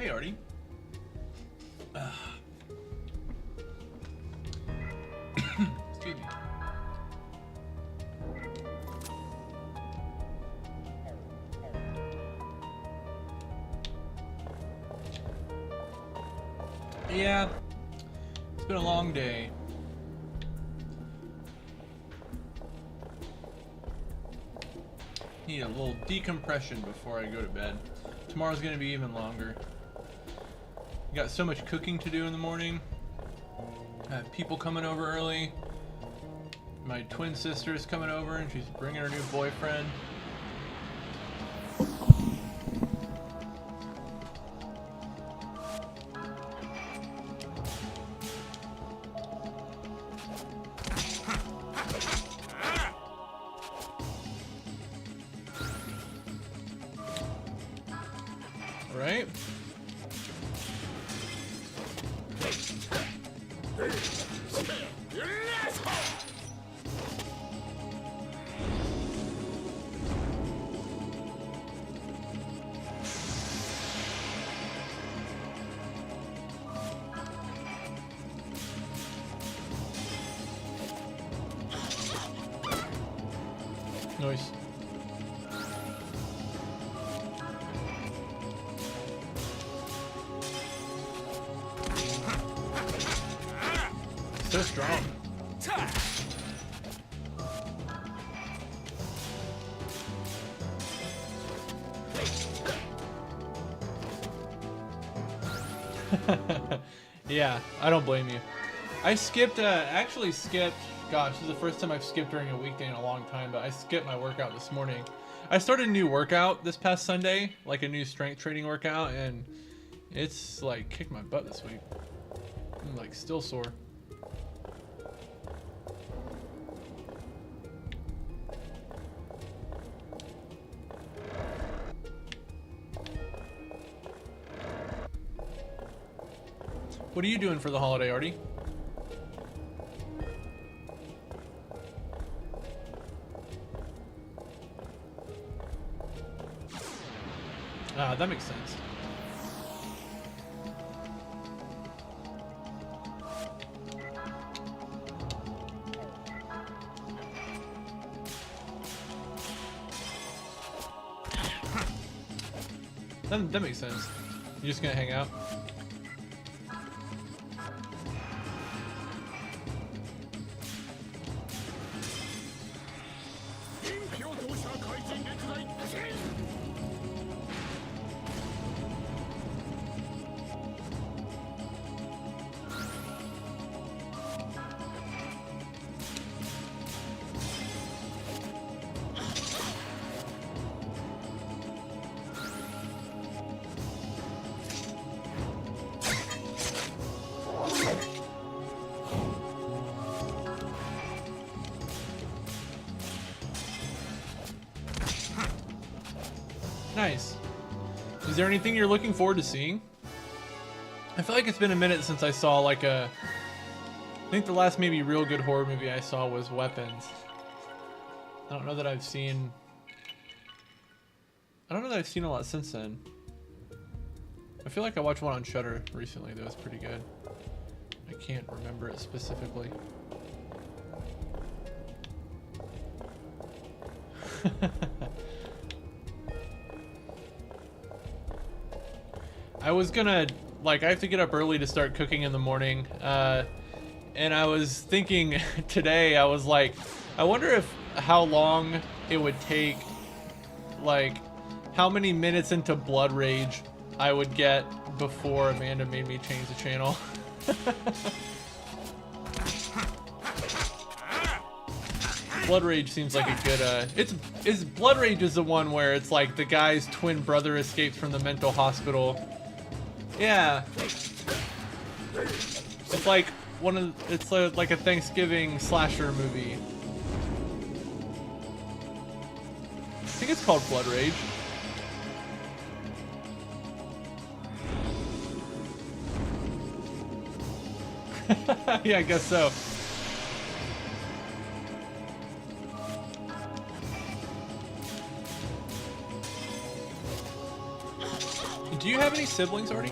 Hey, Artie. Excuse me. Yeah, it's been a long day. Need a little decompression before I go to bed. Tomorrow's gonna be even longer. Got so much cooking to do in the morning. I have people coming over early. My twin sister's coming over and she's bringing her new boyfriend. Right? Nice. So strong. Yeah, I don't blame you. I skipped, actually skipped, gosh, this is the first time I've skipped during a weekday in a long time, but I skipped my workout this morning. I started a new workout this past Sunday, like a new strength training workout, and it's like kicked my butt this week. I'm like still sore. What are you doing for the holiday, Artie? Ah, that makes sense. That makes sense. You're just gonna hang out? Nice. Is there anything you're looking forward to seeing? I feel like it's been a minute since I saw like a... I think the last maybe real good horror movie I saw was Weapons. I don't know that I've seen... I don't know that I've seen a lot since then. I feel like I watched one on Shudder recently that was pretty good. I can't remember it specifically. I was gonna, like, I have to get up early to start cooking in the morning, and I was thinking today, I was like, I wonder how long it would take, like, how many minutes into Blood Rage I would get before Amanda made me change the channel. Blood Rage seems like a good, Blood Rage is the one where it's like the guy's twin brother escapes from the mental hospital. Yeah. It's like like a Thanksgiving slasher movie. I think it's called Blood Rage. Yeah, I guess so. Do you have any siblings already?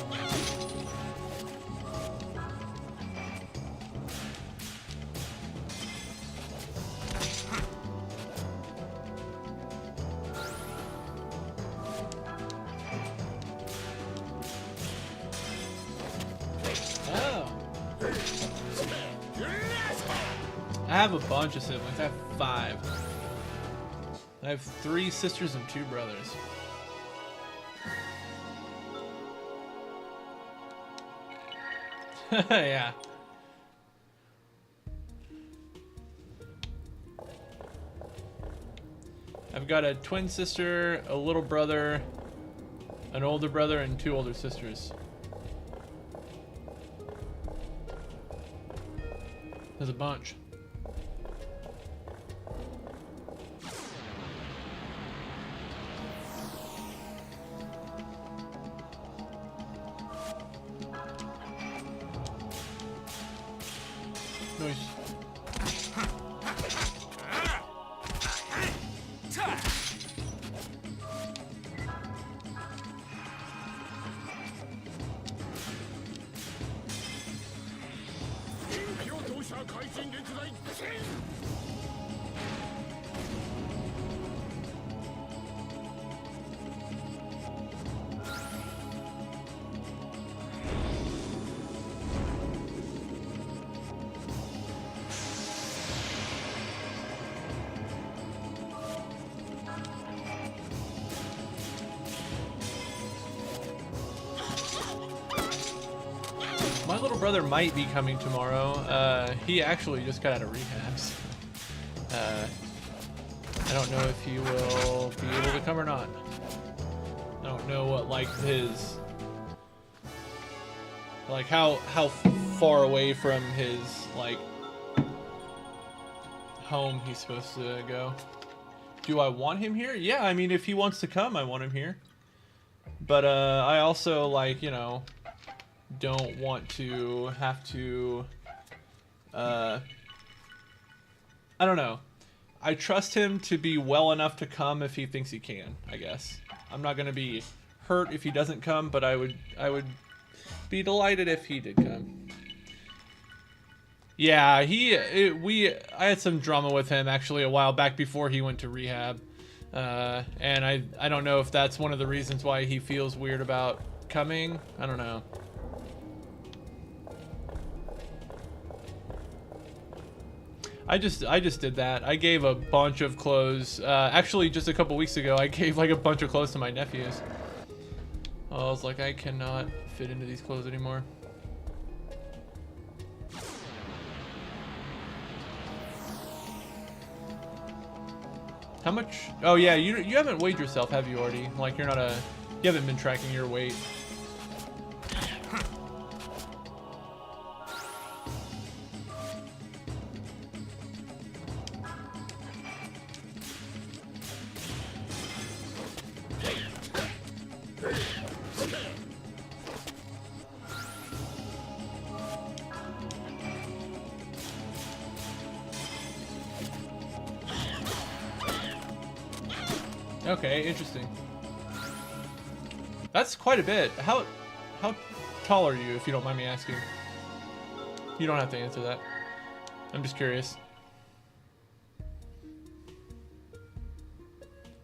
I have a bunch of siblings. I have 5. I have 3 sisters and 2 brothers. Yeah. I've got a twin sister, a little brother, an older brother, and 2 older sisters. There's a bunch. Nice. My little brother might be coming tomorrow. He actually just got out of rehab. So, I don't know if he will be able to come or not. I don't know what how far away from his home he's supposed to go. Do I want him here? Yeah, I mean, if he wants to come, I want him here. But I also don't want to have to I don't know. I trust him to be well enough to come if he thinks he can, I guess. I'm not gonna be hurt if he doesn't come, but I would be delighted if he did come. Yeah, I had some drama with him actually a while back before he went to rehab. And I don't know if that's one of the reasons why he feels weird about coming. I don't know. I just did that. I gave a bunch of clothes. Actually, just a couple weeks ago, I gave a bunch of clothes to my nephews. I was like, I cannot fit into these clothes anymore. How much? Oh yeah, you haven't weighed yourself, have you already? You haven't been tracking your weight. Okay, interesting. That's quite a bit. How tall are you, if you don't mind me asking? You don't have to answer that. I'm just curious.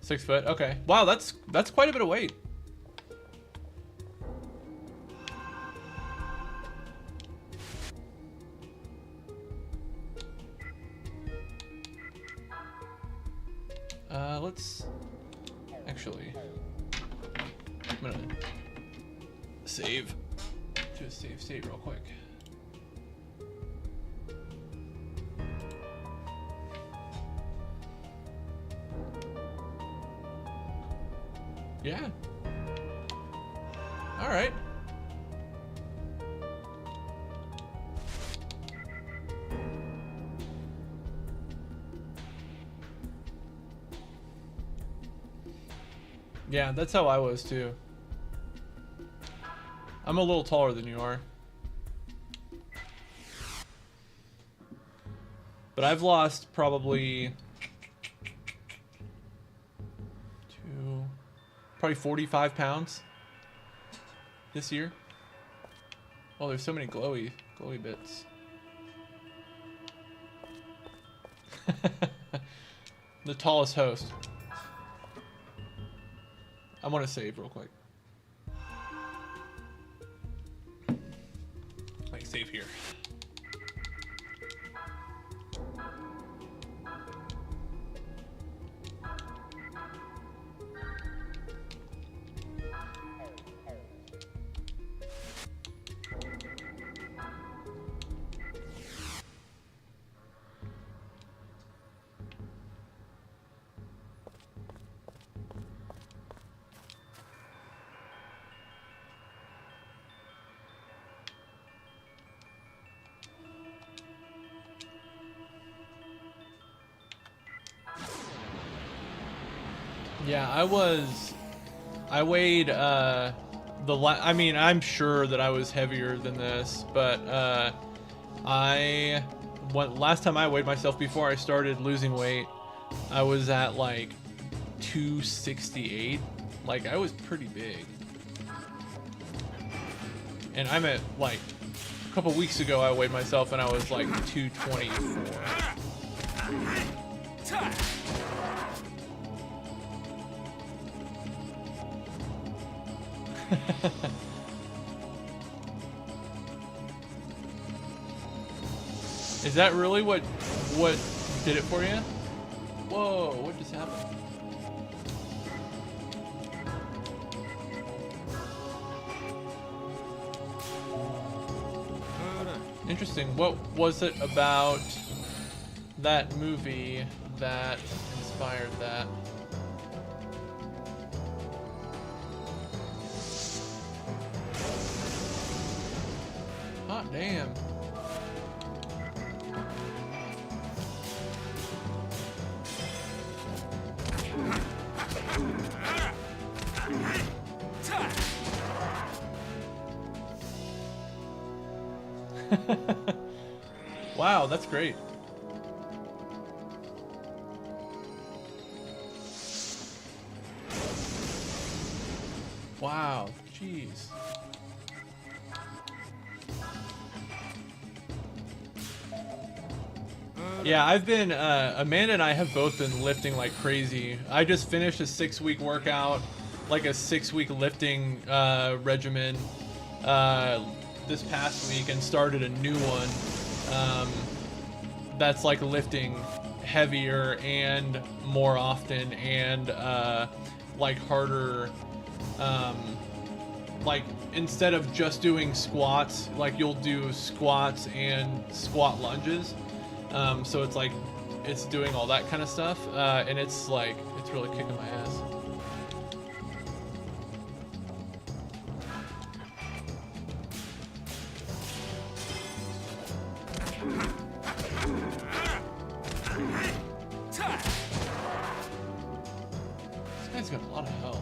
6 foot. Okay. Wow, that's quite a bit of weight. Let's actually. I'm gonna save to a save state real quick. Yeah. All right. Yeah, that's how I was too. I'm a little taller than you are. But I've lost probably 45 pounds. this year. Oh, there's so many glowy bits. The tallest host. I want to save real quick. Like save here. Yeah, I weighed, I mean, I'm sure that I was heavier than this, but, last time I weighed myself before I started losing weight, I was at like 268. Like, I was pretty big. And I'm at, like, a couple weeks ago I weighed myself and I was like 224. Is that really what did it for you? Whoa, what just happened? Interesting. What was it about that movie that inspired that? Hot damn. Wow, that's great. Wow, jeez. Yeah, I've been, Amanda and I have both been lifting like crazy. I just finished a 6-week workout, like a 6-week lifting regimen this past week, and started a new one that's like lifting heavier and more often and like harder. Like instead of just doing squats, like you'll do squats and squat lunges. So it's like, it's doing all that kind of stuff, and it's like, it's really kicking my ass. This guy's got a lot of health.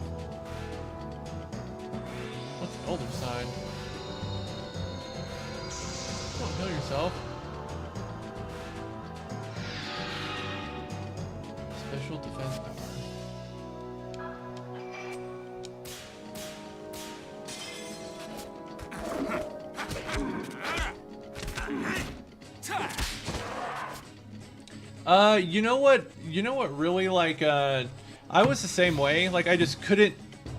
What's the older side? Don't heal yourself. Special defense power. You know what? You know what really, like, I was the same way. Like, I just couldn't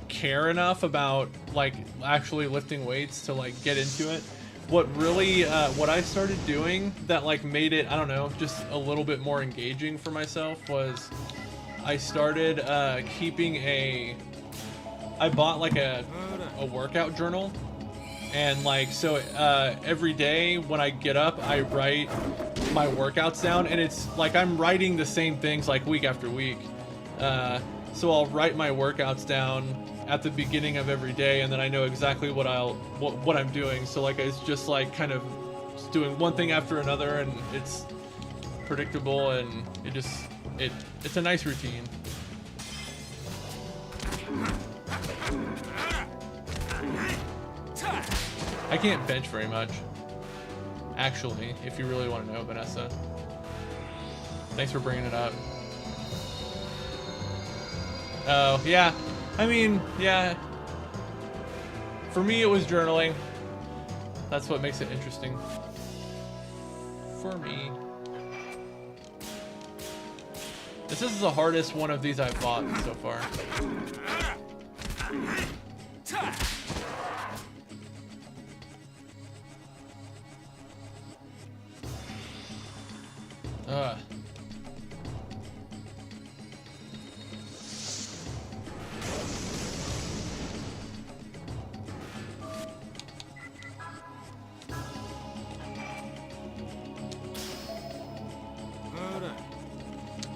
care enough about, like, actually lifting weights to, like, get into it. What really, what I started doing that, like, made it, I don't know, just a little bit more engaging for myself was I started, keeping I bought, like, a workout journal. And, like, so, every day when I get up, I write my workouts down, and it's like I'm writing the same things like week after week. So I'll write my workouts down at the beginning of every day, and then I know exactly what I'm doing. So like it's just like kind of just doing one thing after another, and it's predictable, and it's a nice routine. I can't bench very much, actually, if you really want to know, Vanessa. Thanks for bringing it up. Oh, yeah. I mean, yeah. For me, it was journaling. That's what makes it interesting. For me. This is the hardest one of these I've bought so far.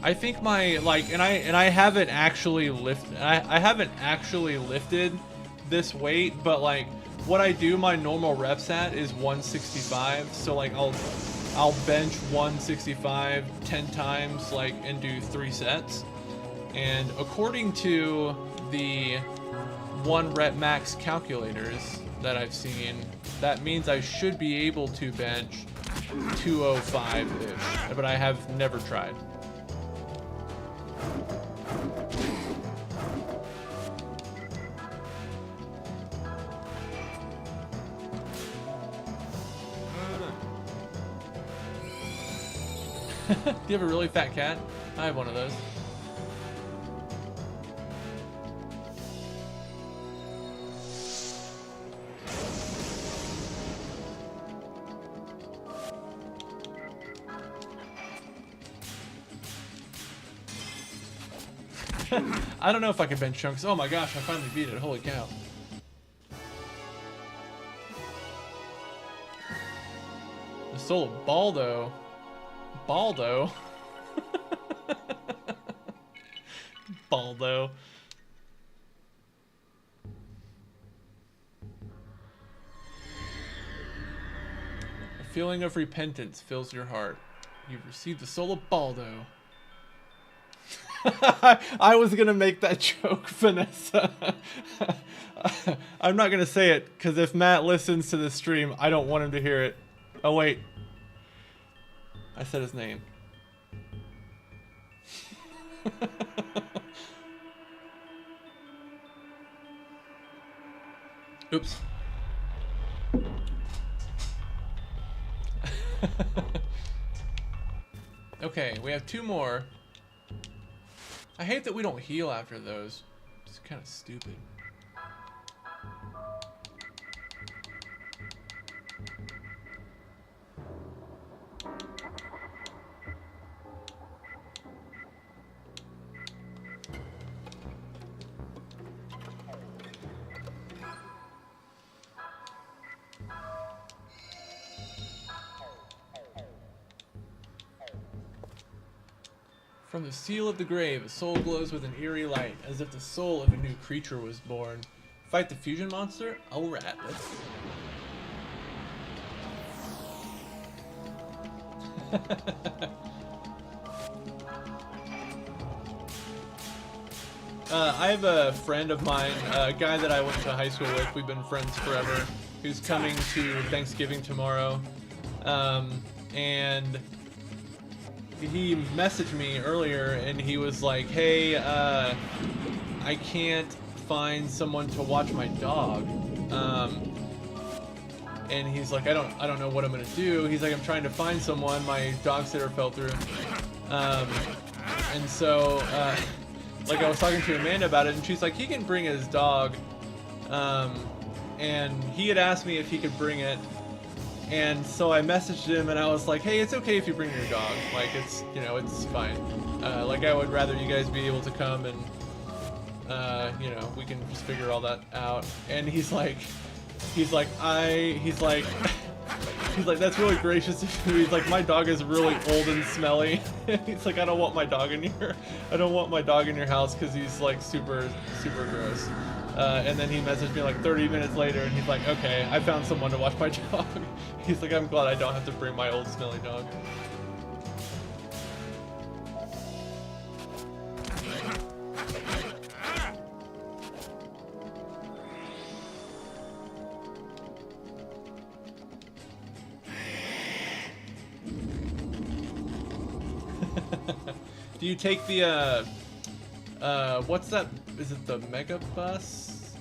I think my and I haven't actually I haven't actually lifted this weight, but like what I do my normal reps at is 165. So like I'll bench 165 10 times like and do 3 sets. And according to the 1 rep max calculators that I've seen, that means I should be able to bench 205-ish, but I have never tried. Do you have a really fat cat? I have one of those. I don't know if I can bench chunks. Oh my gosh, I finally beat it. Holy cow. The soul of Baldo. Baldo? Baldo. A feeling of repentance fills your heart. You've received the soul of Baldo. I was gonna make that joke, Vanessa. I'm not gonna say it, because if Matt listens to this stream, I don't want him to hear it. Oh wait. I said his name. Oops. Okay, we have 2 more. I hate that we don't heal after those. It's kind of stupid. From the seal of the grave, a soul glows with an eerie light, as if the soul of a new creature was born. Fight the fusion monster? Alright, let's go. I have a friend of mine, a guy that I went to high school with, we've been friends forever, who's coming to Thanksgiving tomorrow. And he messaged me earlier and he was like, hey, I can't find someone to watch my dog. And he's like, I don't know what I'm gonna do. He's like, I'm trying to find someone, my dog sitter fell through. And so like I was talking to Amanda about it and she's like, he can bring his dog. And he had asked me if he could bring it. And so I messaged him and I was like, hey, it's okay if you bring your dog. Like, it's, you know, it's fine. Like, I would rather you guys be able to come and, you know, we can just figure all that out. And he's like, that's really gracious of you. He's like, my dog is really old and smelly. He's like, I don't want my dog in your house because he's like super, super gross. And then he messaged me like 30 minutes later and he's like, okay, I found someone to watch my dog. He's like, I'm glad I don't have to bring my old smelly dog. Do you take the, what's that? Is it the Mega Bus?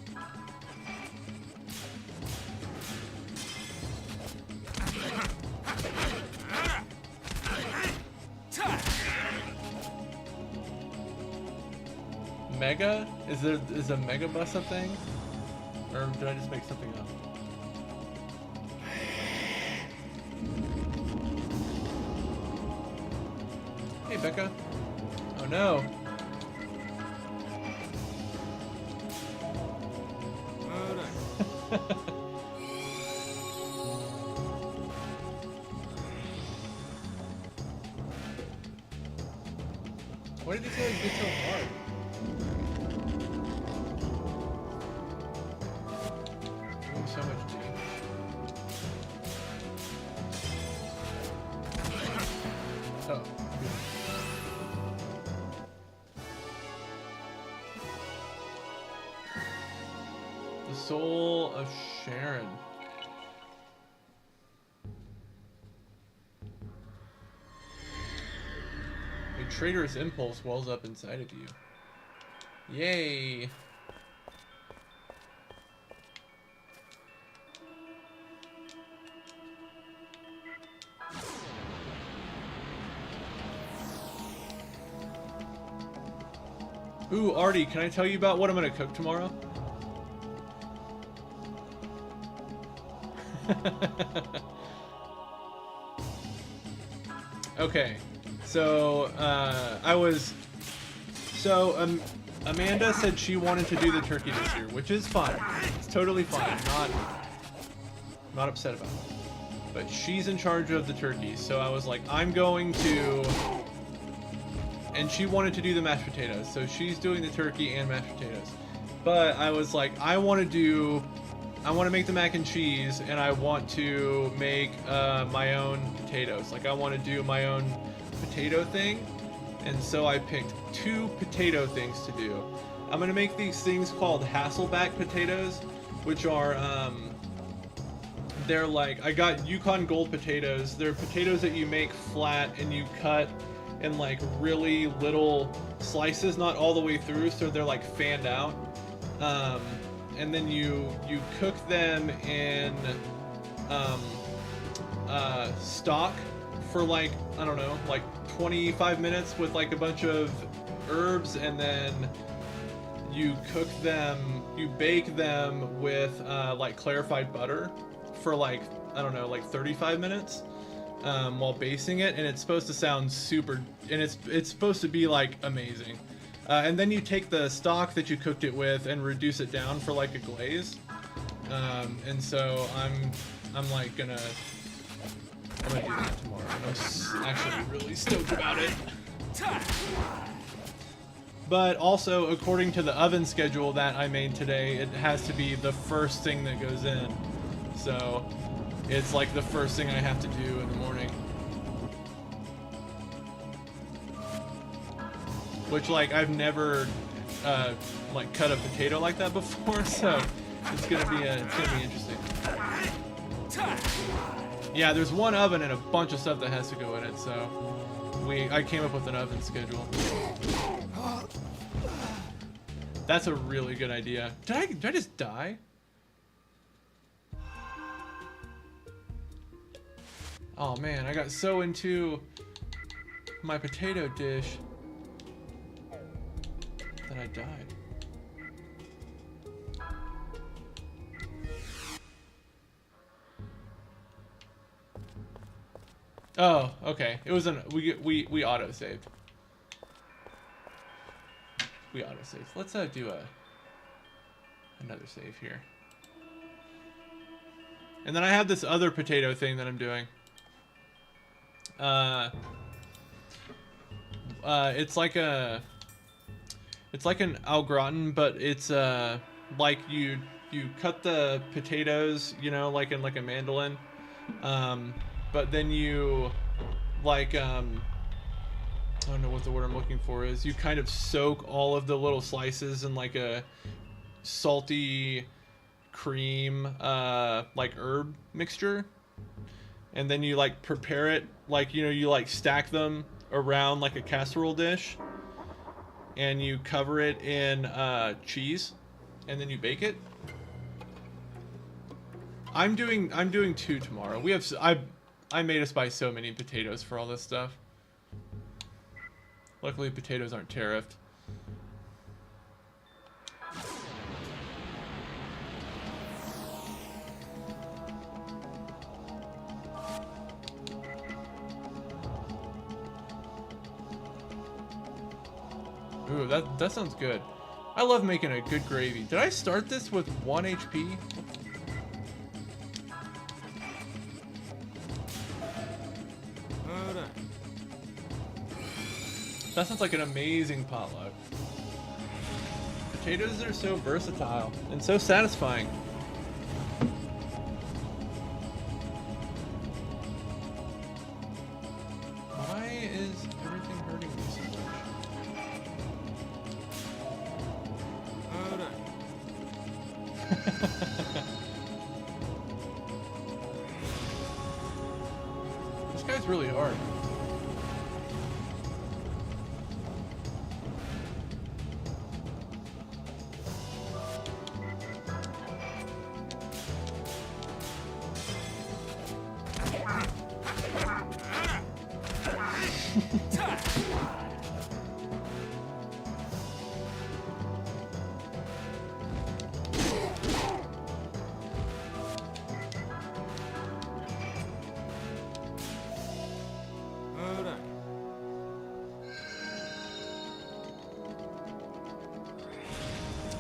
Mega? Is a mega bus a thing? Or did I just make something up? Hey, Becca. Oh no. Why did this always get so hard? Doing so much damage. Oh. The Soul of Sharon. A traitorous impulse wells up inside of you. Yay! Ooh, Artie, can I tell you about what I'm gonna cook tomorrow? Okay, so Amanda said she wanted to do the turkey this year, which is fine. It's totally fine. Not upset about it. But she's in charge of the turkey, so I was like, I'm going to. And she wanted to do the mashed potatoes, so she's doing the turkey and mashed potatoes. But I was like, I want to make the mac and cheese, and I want to make my own potatoes. Like, I want to do my own potato thing, and so I picked 2 potato things to do. I'm gonna make these things called Hasselback potatoes, which are they're like, I got Yukon Gold potatoes. They're potatoes that you make flat and you cut in like really little slices, not all the way through, so they're like fanned out. And then you cook them in stock for like, I don't know, like 25 minutes with like a bunch of herbs, and then you cook them, you bake them with like clarified butter for like, I don't know, like 35 minutes while basting it, and it's supposed to sound super, and it's supposed to be like amazing. And then you take the stock that you cooked it with and reduce it down for like a glaze. And so I'm like gonna do that tomorrow. I'm actually really stoked about it. But also, according to the oven schedule that I made today, it has to be the first thing that goes in. So it's like the first thing I have to do in the morning. Which, like, I've never like cut a potato like that before, so it's gonna be interesting. Yeah, there's one oven and a bunch of stuff that has to go in it, so I came up with an oven schedule. That's a really good idea. Did I just die? Oh man, I got so into my potato dish that I died. Oh, okay. It was we auto saved. We auto saved. Let's do another save here. And then I have this other potato thing that I'm doing. It's like an au gratin, but it's like you cut the potatoes, you know, like in like a mandolin, but then you like I don't know what the word I'm looking for is. You kind of soak all of the little slices in like a salty cream like herb mixture, and then you like prepare it, like, you know, you like stack them around like a casserole dish, and you cover it in cheese, and then you bake it. I'm doing 2 tomorrow. We have I made us buy so many potatoes for all this stuff. Luckily potatoes aren't tariffed. Ooh, that sounds good. I love making a good gravy. Did I start this with 1 HP? That sounds like an amazing potluck. Potatoes are so versatile and so satisfying. Why is everything hurting me so much? This guy's really hard.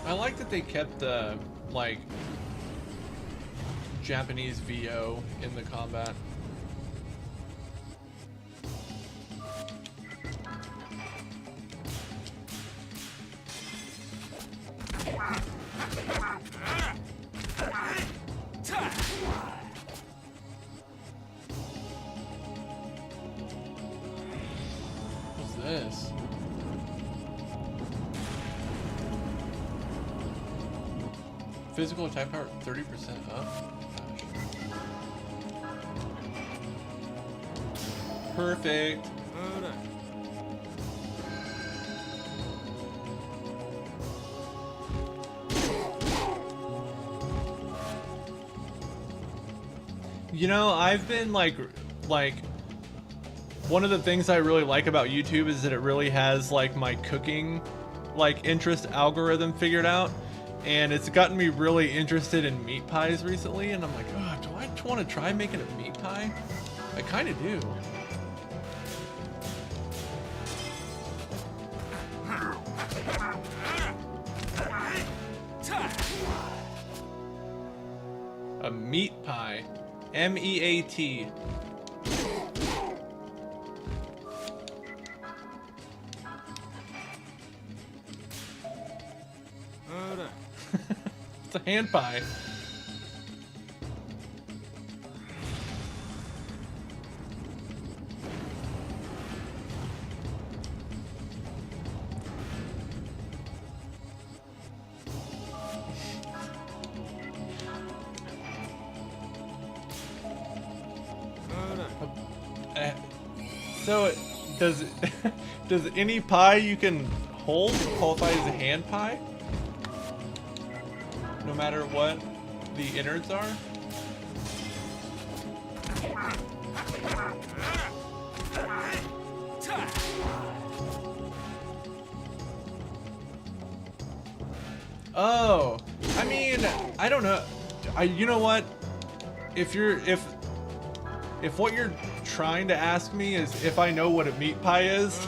I like that they kept the, like, Japanese VO in the combat. What's this? Physical attack power 30% up? Gosh. Perfect. You know, I've been like one of the things I really like about YouTube is that it really has like my cooking like interest algorithm figured out. And it's gotten me really interested in meat pies recently, and I'm like, oh, do I want to try making a meat pie? I kind of do. A meat pie. M-E-A-T. It's a hand pie. So does any pie you can hold qualify as a hand pie? No matter what the innards are? Oh, I mean, I don't know. You know what? If what you're trying to ask me is if I know what a meat pie is,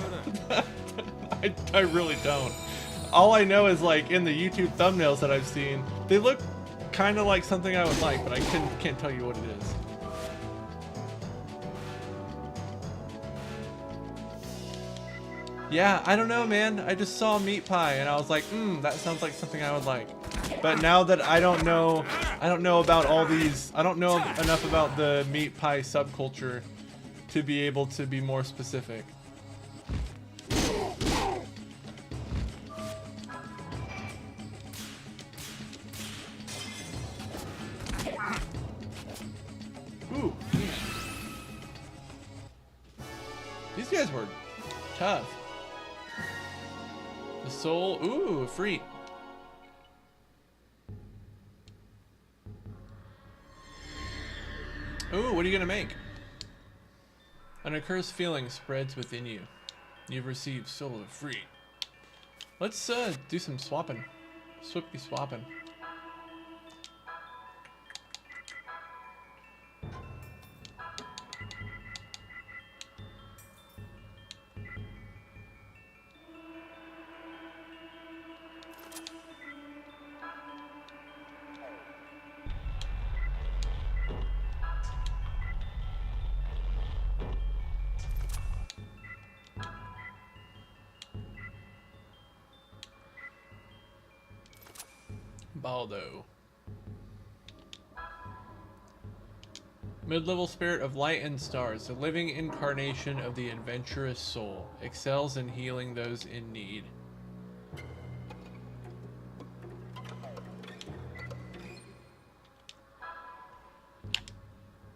I really don't. All I know is like in the YouTube thumbnails that I've seen, they look kind of like something I would like, but I can't tell you what it is. Yeah, I don't know, man. I just saw meat pie and I was like, that sounds like something I would like. But now that I don't know about all these, I don't know enough about the meat pie subculture to be able to be more specific. Ooh. These guys were tough. The soul, ooh, free. Ooh, what are you gonna make? An accursed feeling spreads within you. You've received soul of free. Let's do some swapping. Swiftly swapping. Baldo. Mid-level spirit of light and stars, the living incarnation of the adventurous soul, excels in healing those in need.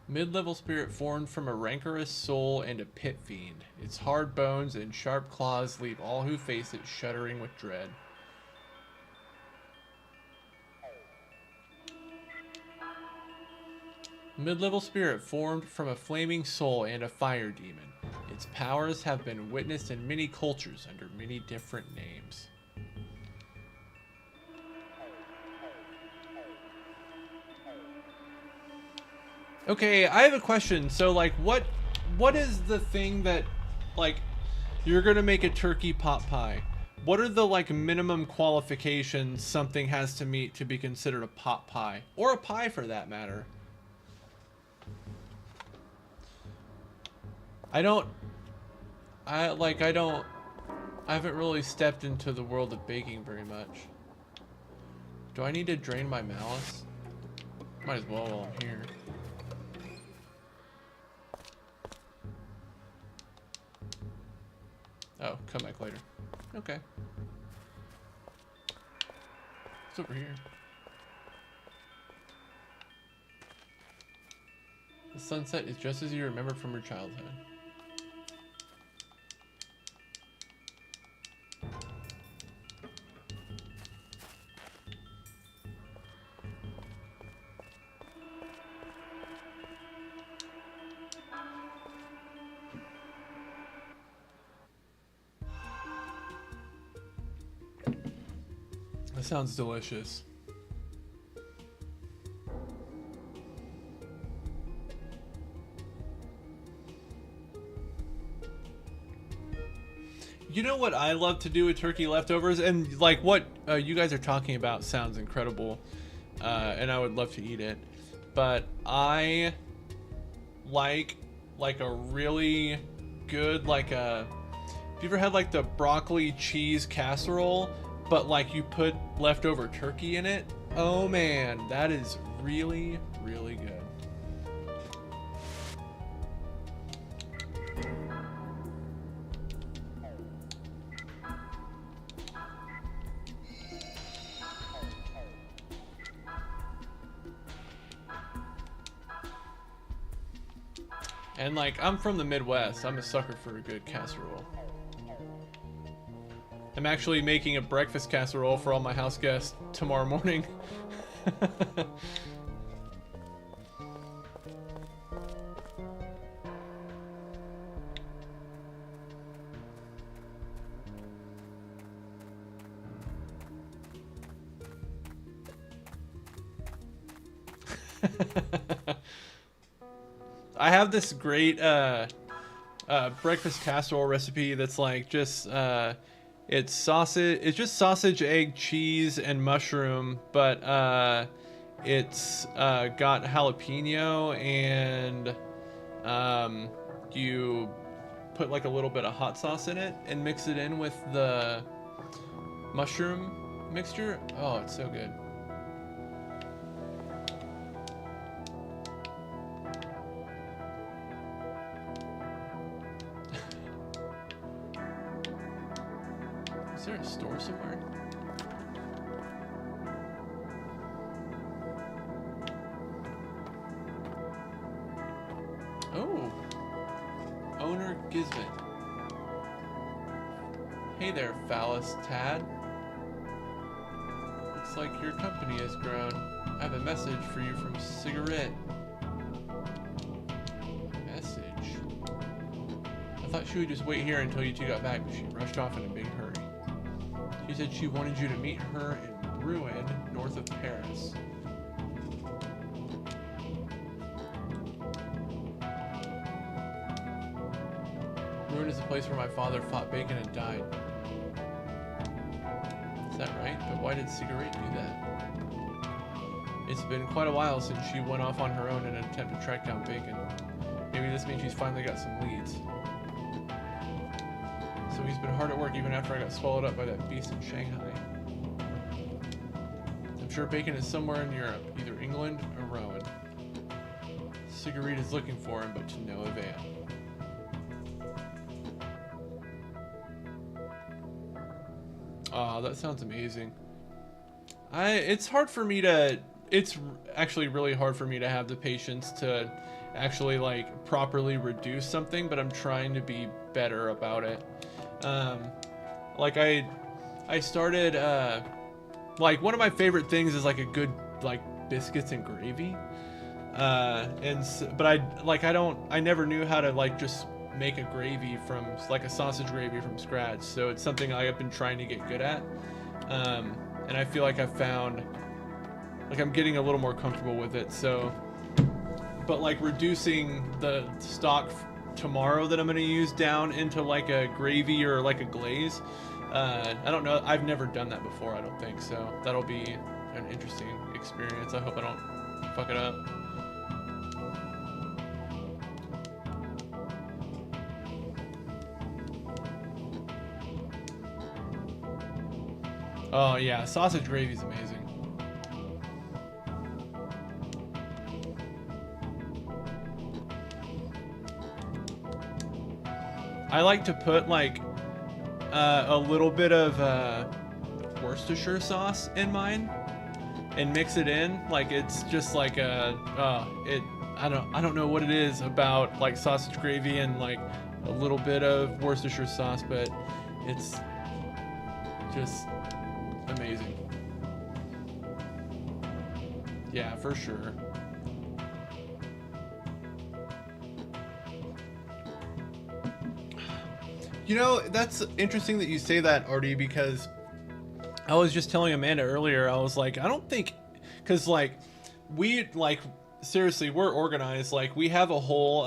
Mid-level spirit formed from a rancorous soul and a pit fiend. Its hard bones and sharp claws leave all who face it shuddering with dread. Mid-level spirit formed from a flaming soul and a fire demon. Its powers have been witnessed in many cultures under many different names. Okay, I have a question. So, like, what is the thing that, like, you're gonna make a turkey pot pie? What are the, like, minimum qualifications something has to meet to be considered a pot pie? Or a pie, for that matter? I haven't really stepped into the world of baking very much. Do I need to drain my malice? Might as well while I'm here. Oh, come back later. Okay. It's over here. The sunset is just as you remember from your childhood. That sounds delicious. You know what I love to do with turkey leftovers, and like what you guys are talking about sounds incredible, and I would love to eat it. But I like a really good have you ever had like the broccoli cheese casserole, but like you put leftover turkey in it? Oh man, that is really, really good. And like, I'm from the Midwest. I'm a sucker for a good casserole. I'm actually making a breakfast casserole for all my house guests tomorrow morning. I have this great breakfast casserole recipe that's like just it's sausage. It's just sausage, egg, cheese, and mushroom, but it's got jalapeno, and you put like a little bit of hot sauce in it and mix it in with the mushroom mixture. Oh, it's so good. Is there a store somewhere? Oh, owner Gizmet. Hey there, Phallus Tad. Looks like your company has grown. I have a message for you from Cigarette. Message? I thought she would just wait here until you two got back, but she rushed off in a big hurry. She said she wanted you to meet her in Rouen, north of Paris. Rouen is the place where my father fought Bacon and died. Is that right? But why did Cigarette do that? It's been quite a while since she went off on her own in an attempt to track down Bacon. Maybe this means she's finally got some leads. So he's been hard at work even after I got swallowed up by that beast in Shanghai. I'm sure bacon is somewhere in Europe, either England or Rowan. Sigurd is looking for him, but to no avail. Oh, that sounds amazing. It's hard for me to, it's actually really hard for me to have the patience to actually like properly reduce something, but I'm trying to be better about it. Like I started, like one of my favorite things is like a good, like biscuits and gravy. But I never knew how to like just make a gravy from, like a sausage gravy from scratch. So it's something I've been trying to get good at. And I feel like I've found, like I'm getting a little more comfortable with it. So, but like reducing the stock tomorrow that I'm going to use down into like a gravy or like a glaze. I don't know. I've never done that before, I don't think. So that'll be an interesting experience. I hope I don't fuck it up. Oh yeah, sausage gravy is amazing. I like to put like a little bit of Worcestershire sauce in mine and mix it in. Like it's just like I don't know what it is about like sausage gravy and like a little bit of Worcestershire sauce, but it's just amazing. Yeah, for sure. You know, that's interesting that you say that, Artie, because I was just telling Amanda earlier, I was like, I don't think, because like we like seriously, we're organized. Like we have a whole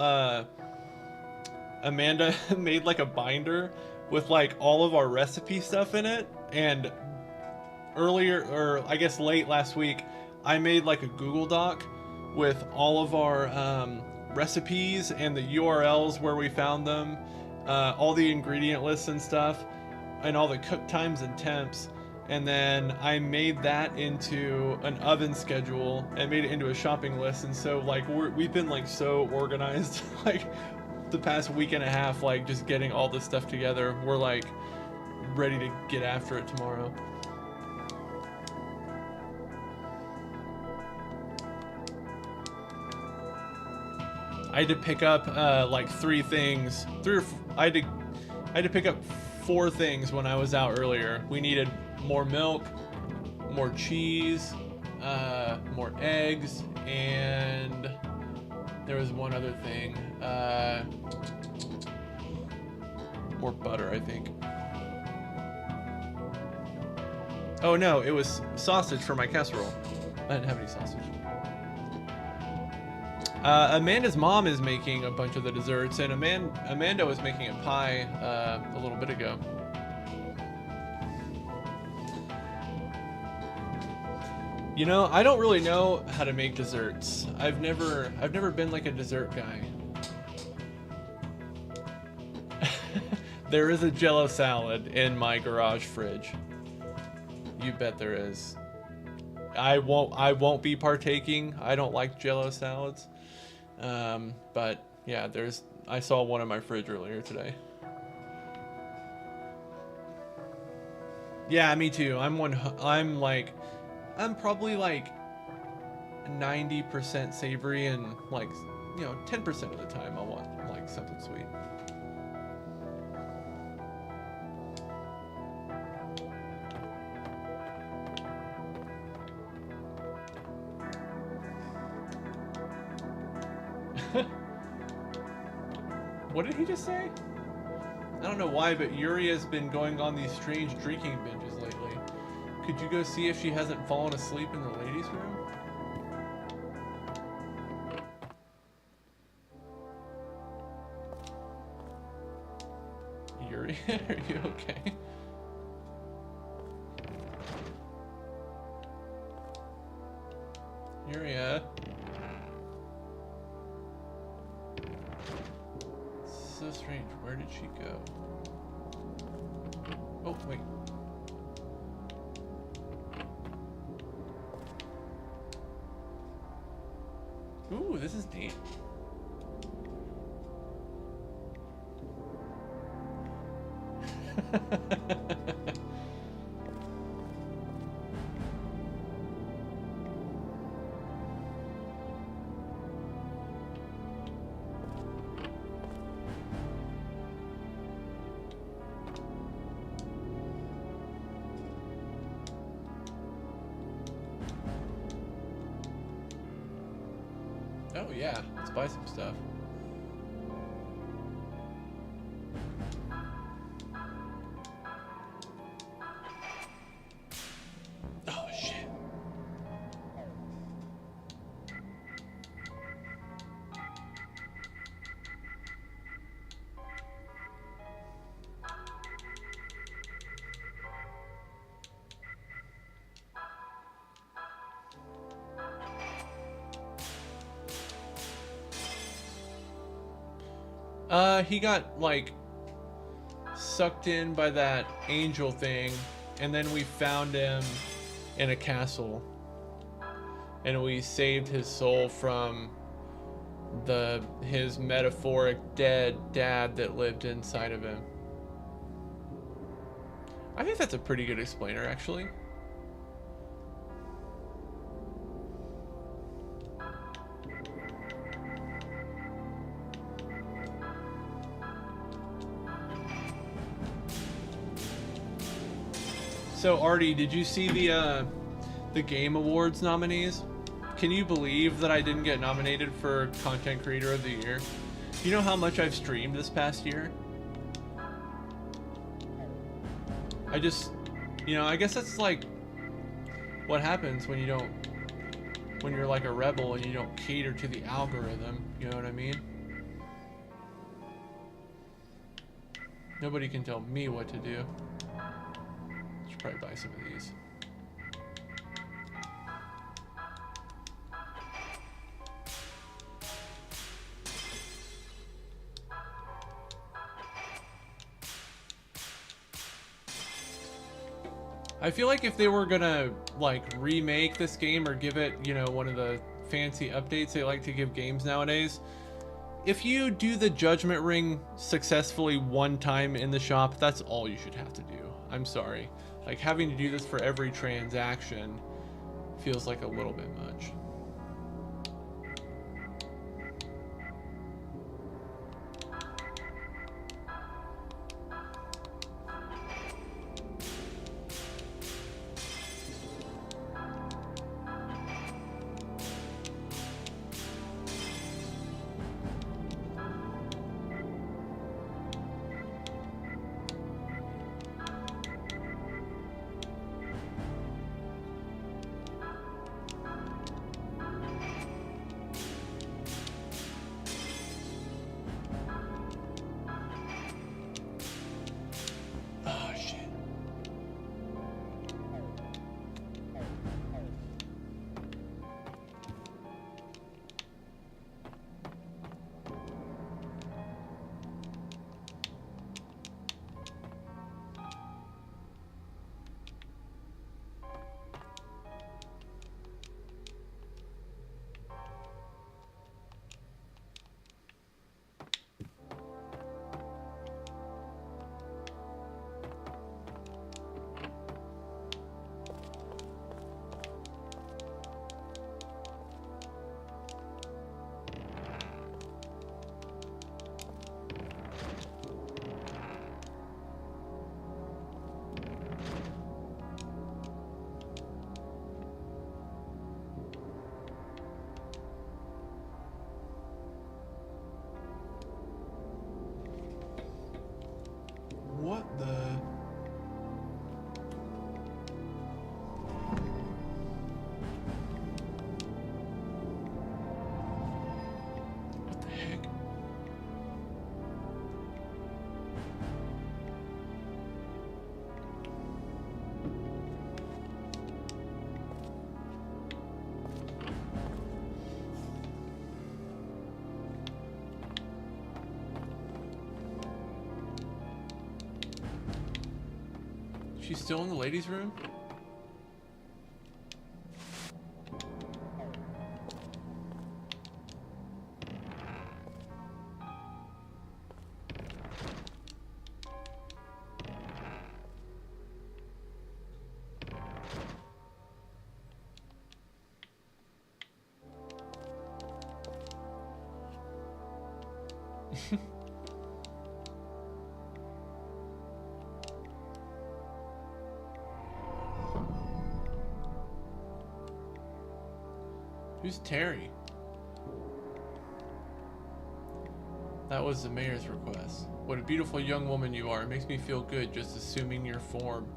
Amanda made like a binder with like all of our recipe stuff in it, and earlier, or I guess late last week, I made like a Google Doc with all of our recipes and the URLs where we found them, all the ingredient lists and stuff, and all the cook times and temps. And then I made that into an oven schedule and made it into a shopping list. And so like we've been like so organized like the past week and a half, like just getting all this stuff together. We're like ready to get after it tomorrow. I had to pick up like I had to pick up 4 things when I was out earlier. We needed more milk, more cheese, more eggs, and there was one other thing. More butter, I think. Oh no, it was sausage for my casserole. I didn't have any sausage. Amanda's mom is making a bunch of the desserts, and Amanda was making a pie a little bit ago. You know, I don't really know how to make desserts. I've never been like a dessert guy. There is a Jell-O salad in my garage fridge. You bet there is. I won't be partaking. I don't like Jell-O salads. But yeah, I saw one in my fridge earlier today. Yeah, me too. I'm probably like 90% savory, and like, 10% of the time I want like something sweet. What did he just say? I don't know why, but Yuri has been going on these strange drinking binges lately. Could you go see if she hasn't fallen asleep in the ladies' room? Yuri, are you okay? Yuria. So strange. Where did she go? Oh, wait. Ooh, this is neat. Oh yeah, let's buy some stuff. Oh shit. He got like sucked in by that angel thing, and then we found him in a castle, and we saved his soul from his metaphoric dead dad that lived inside of him. I think that's a pretty good explainer, actually. So Artie, did you see the Game Awards nominees? Can you believe that I didn't get nominated for Content Creator of the Year? You know how much I've streamed this past year? I just, I guess that's like what happens when you're like a rebel and you don't cater to the algorithm, you know what I mean? Nobody can tell me what to do. Should probably buy some of these. I feel like if they were gonna like remake this game or give it, one of the fancy updates they like to give games nowadays, if you do the Judgment Ring successfully one time in the shop, that's all you should have to do. I'm sorry. Like, having to do this for every transaction feels like a little bit much. What the? What the heck? She's still in the ladies' room? Who's Terry? That was the mayor's request. What a beautiful young woman you are. It makes me feel good just assuming your form.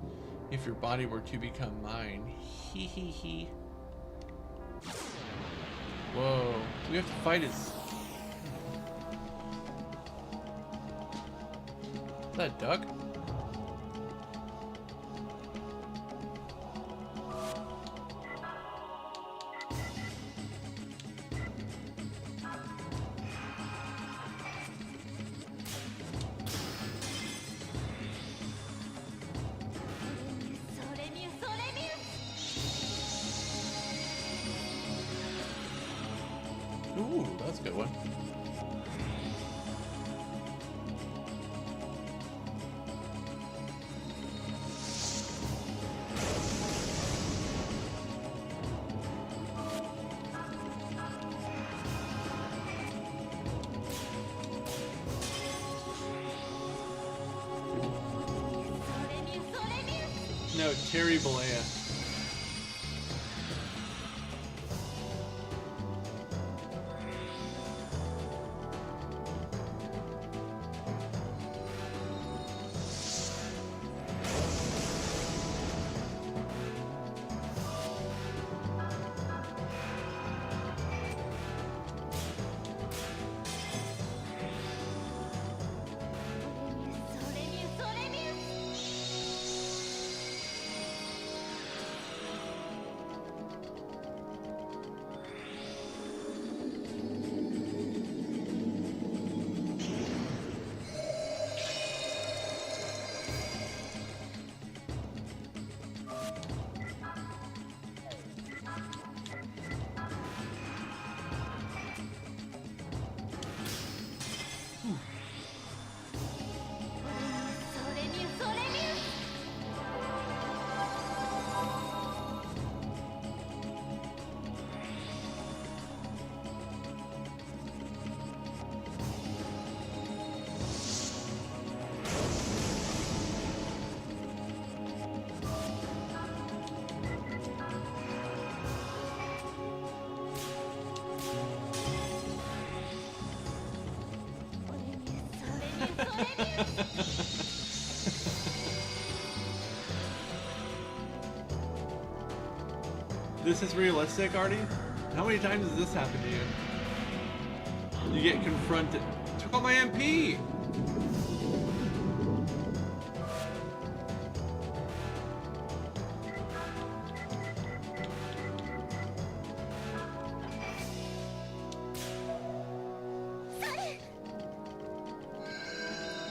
If your body were to become mine. Hee hee hee. Whoa. We have to fight his... Is that a duck? Ooh, that's a good one. No, Terry Bollea. This is realistic, Artie? How many times has this happened to you? You get confronted. Took out my MP!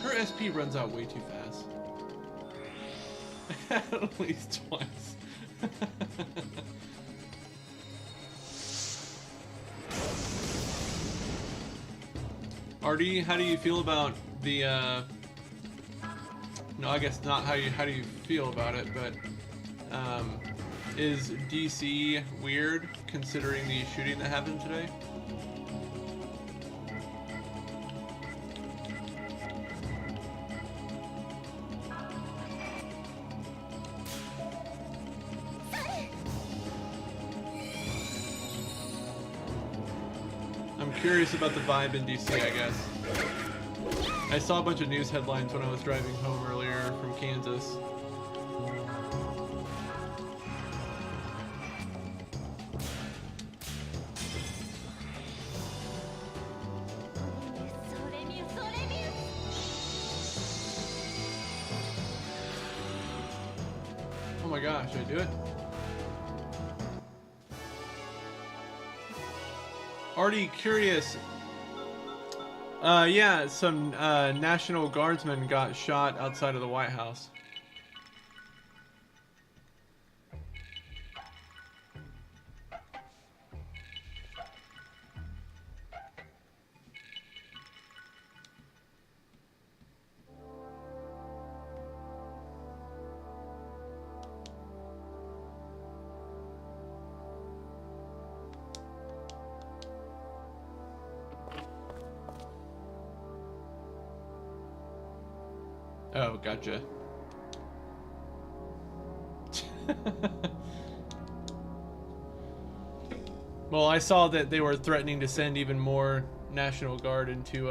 Her SP runs out way too fast. At least twice. Artie, how do you feel about the, no, I guess not how do you feel about it, but, is DC weird considering the shooting that happened today? I'm curious about the vibe in DC, I guess. I saw a bunch of news headlines when I was driving home earlier from Kansas. Oh my gosh, should I do it? Already curious. Yeah, some National Guardsmen got shot outside of the White House. Oh, gotcha. Well, I saw that they were threatening to send even more National Guard into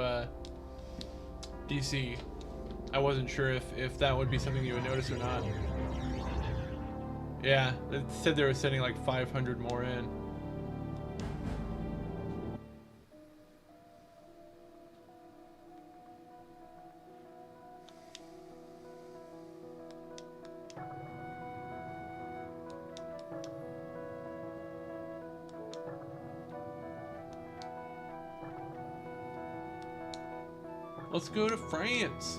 DC. I wasn't sure if that would be something you would notice or not. Yeah, it said they were sending like 500 more in. Let's go to France.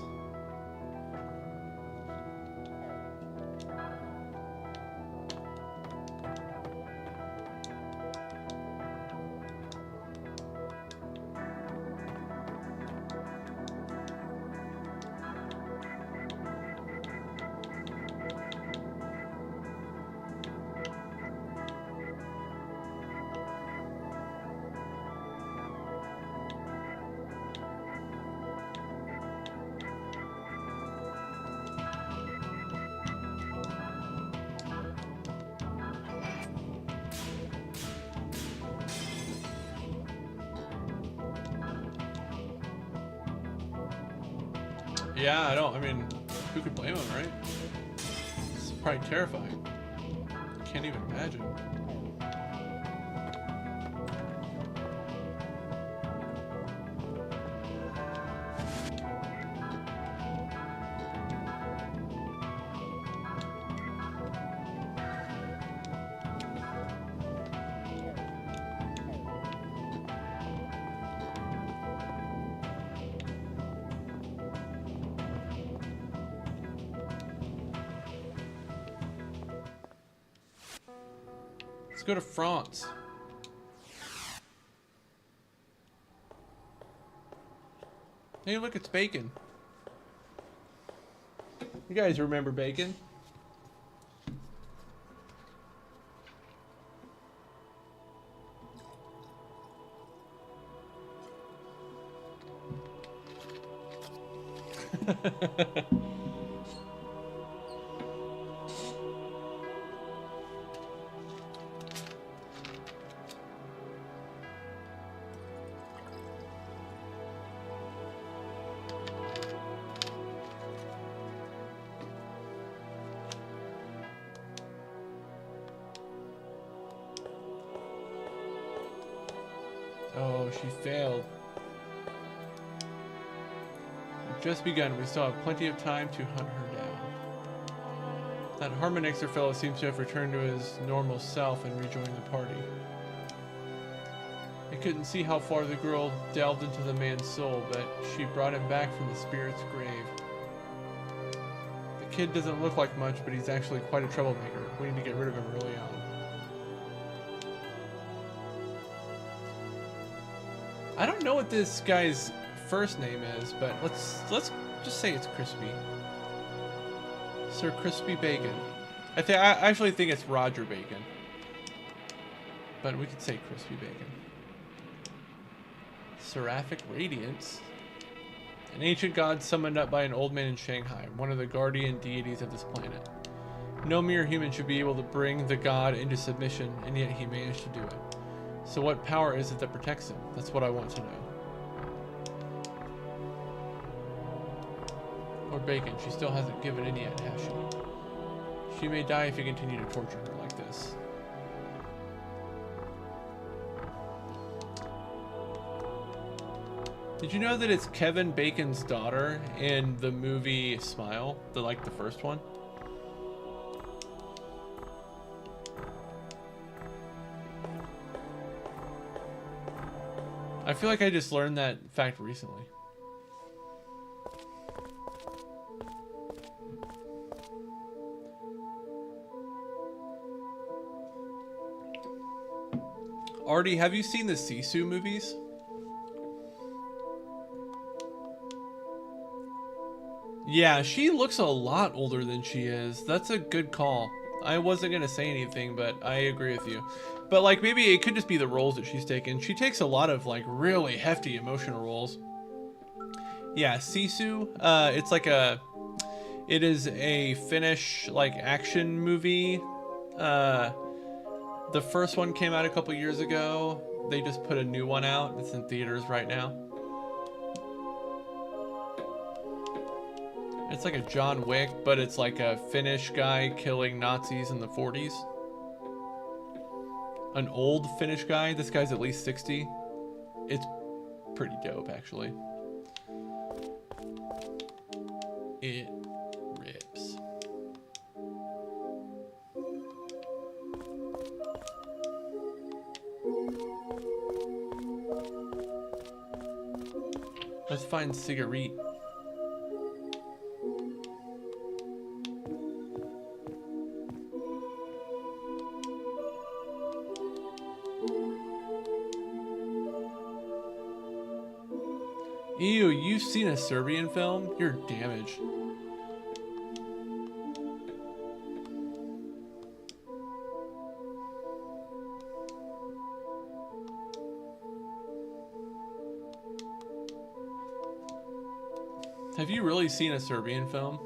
Yeah, I mean, who could blame him, right? It's probably terrifying. Can't even imagine. Let's go to France. Hey, look, it's Bacon. You guys remember Bacon? Oh, she failed. We've just begun. We still have plenty of time to hunt her down. That Harmonixer fellow seems to have returned to his normal self and rejoined the party. I couldn't see how far the girl delved into the man's soul, but she brought him back from the spirit's grave. The kid doesn't look like much, but he's actually quite a troublemaker. We need to get rid of him early on. I don't know what this guy's first name is, but let's just say it's Crispy. Sir Crispy Bacon. I actually think it's Roger Bacon, but we could say Crispy Bacon. Seraphic Radiance. An ancient god summoned up by an old man in Shanghai, one of the guardian deities of this planet. No mere human should be able to bring the god into submission, and yet he managed to do it. So what power is it that protects him? That's what I want to know. Or Bacon, she still hasn't given in yet, has she? She may die if you continue to torture her like this. Did you know that it's Kevin Bacon's daughter in the movie Smile, the first one? I feel like I just learned that fact recently. Artie, have you seen the Sisu movies? Yeah, she looks a lot older than she is. That's a good call. I wasn't gonna say anything, but I agree with you. But like, maybe it could just be the roles that she's taken. She takes a lot of like really hefty emotional roles. Yeah, Sisu. It is a Finnish like action movie. The first one came out a couple years ago. They just put a new one out. It's in theaters right now. It's like a John Wick, but it's like a Finnish guy killing Nazis in the 40s. An old Finnish guy. This guy's at least 60. It's pretty dope, actually. It rips. Let's find cigarette. Ew, you've seen a Serbian film? You're damaged. Have you really seen a Serbian film?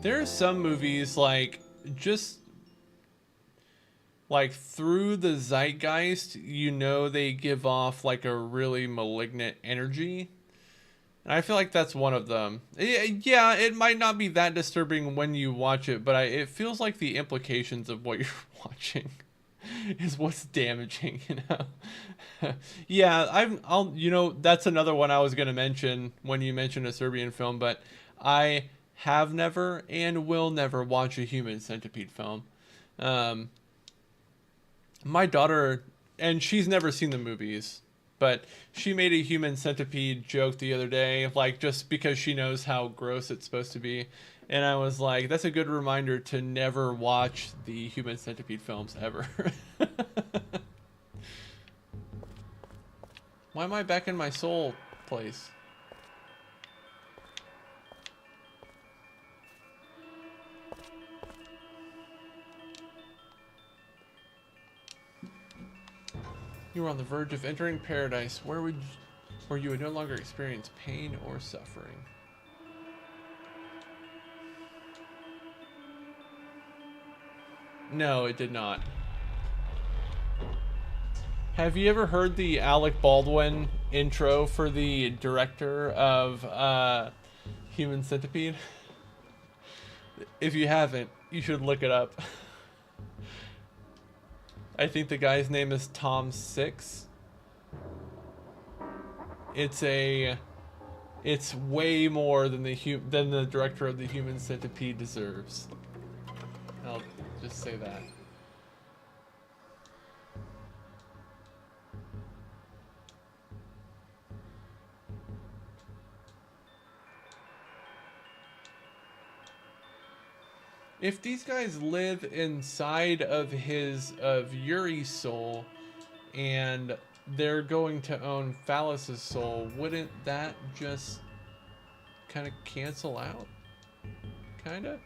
There are some movies like just like through the zeitgeist, you know, they give off like a really malignant energy. And I feel like that's one of them. Yeah, it might not be that disturbing when you watch it, but it feels like the implications of what you're watching is what's damaging, you know? Yeah, you know, that's another one I was going to mention when you mentioned a Serbian film, but I have never and will never watch a Human Centipede film. My daughter, and she's never seen the movies, but she made a Human Centipede joke the other day, like just because she knows how gross it's supposed to be. And I was like, that's a good reminder to never watch the Human Centipede films ever. Why am I back in my soul place? You were on the verge of entering paradise, where you would no longer experience pain or suffering. No, it did not. Have you ever heard the Alec Baldwin intro for the director of Human Centipede? If you haven't, you should look it up. I think the guy's name is Tom Six. It's way more than the director of the Human Centipede deserves. I'll just say that. If these guys live inside of Yuri's soul, and they're going to own Phallus's soul, wouldn't that just kind of cancel out? Kinda?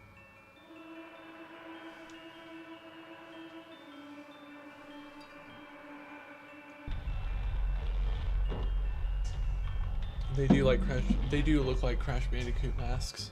They do look like Crash Bandicoot masks.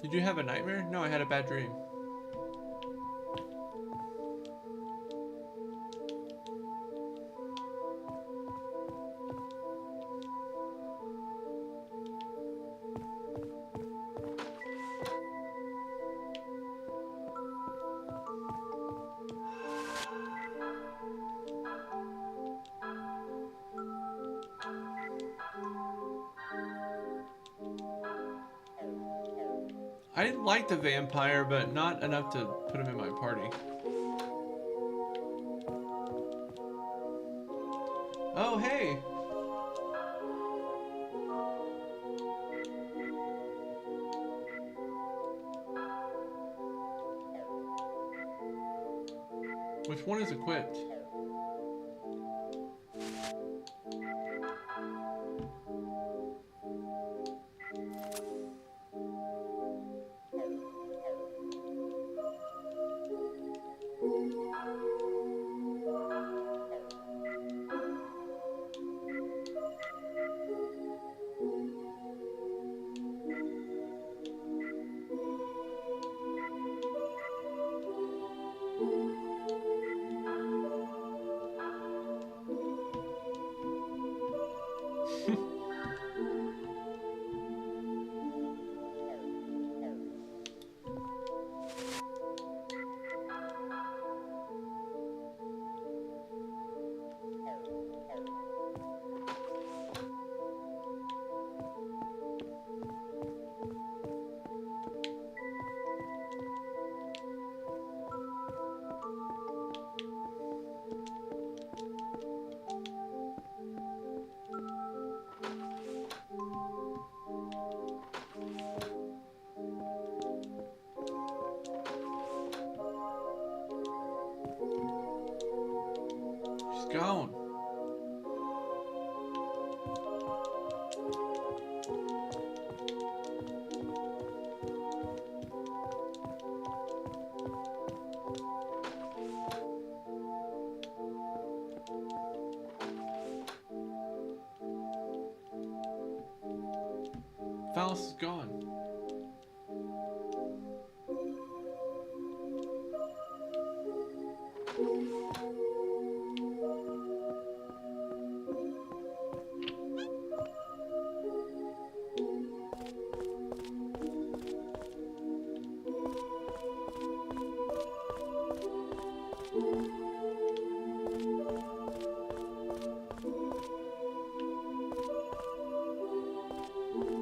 Did you have a nightmare? No, I had a bad dream. I like the vampire, but not enough to put him in my party. Oh, hey. Which one is equipped? She's gone. Faust is gone.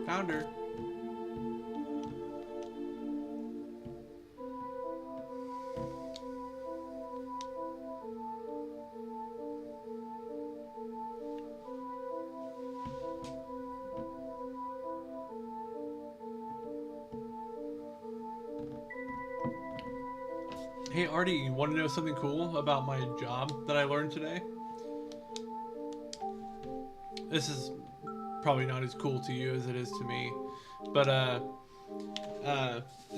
Found her. Hey Artie, you want to know something cool about my job that I learned today? This is probably not as cool to you as it is to me, but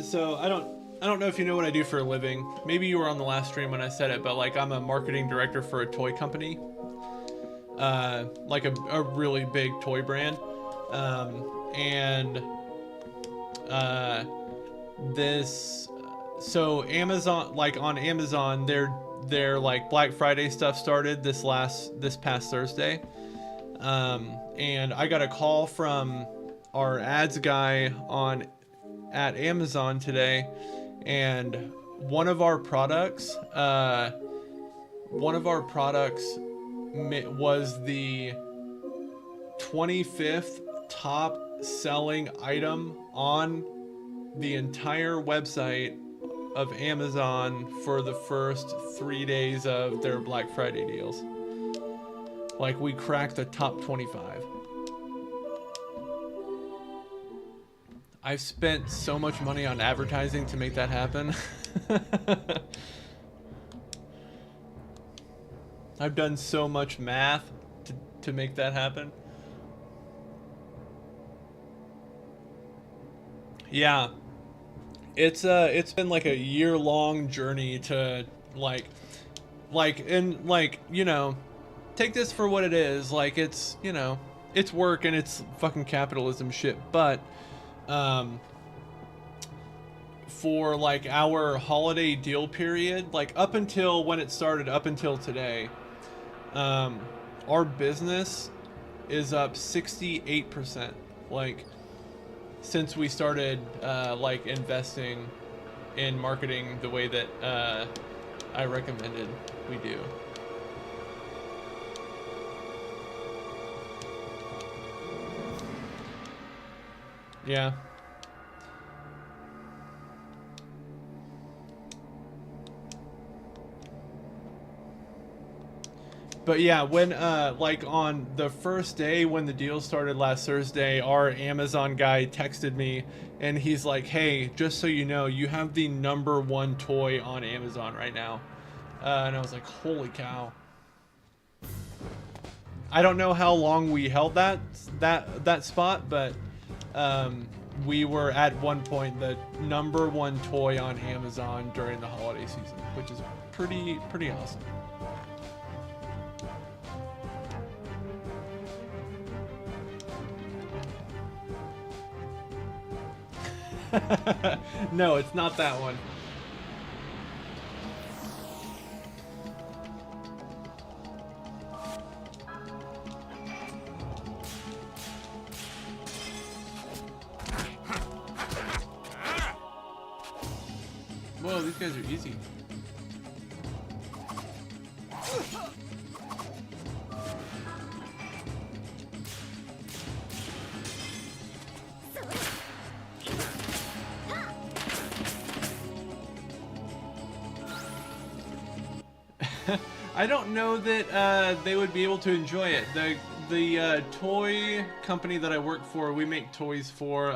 so I don't know if you know what I do for a living. Maybe you were on the last stream when I said it, but like I'm a marketing director for a toy company, like a really big toy brand, and this. So Amazon, like on Amazon, their like Black Friday stuff started this past Thursday, and I got a call from our ads guy at Amazon today, and one of our products was the 25th top selling item on the entire website of Amazon for the first 3 days of their Black Friday deals. Like, we cracked the top 25. I've spent so much money on advertising to make that happen. I've done so much math to make that happen. Yeah. It's been like a year-long journey to like you know, take this for what it is. Like, it's, you know, it's work and it's fucking capitalism shit, but for like our holiday deal period, like up until when it started, up until today, our business is up 68%. Like, since we started like investing in marketing the way that I recommended we do. Yeah. But yeah, when like on the first day when the deal started last Thursday, our Amazon guy texted me and he's like, "Hey, just so you know, you have the #1 toy on Amazon right now." And I was like, "Holy cow!" I don't know how long we held that spot, but we were at one point the #1 toy on Amazon during the holiday season, which is pretty awesome. No, it's not that one. Whoa, these guys are easy. I don't know that they would be able to enjoy it. The toy company that I work for, we make toys for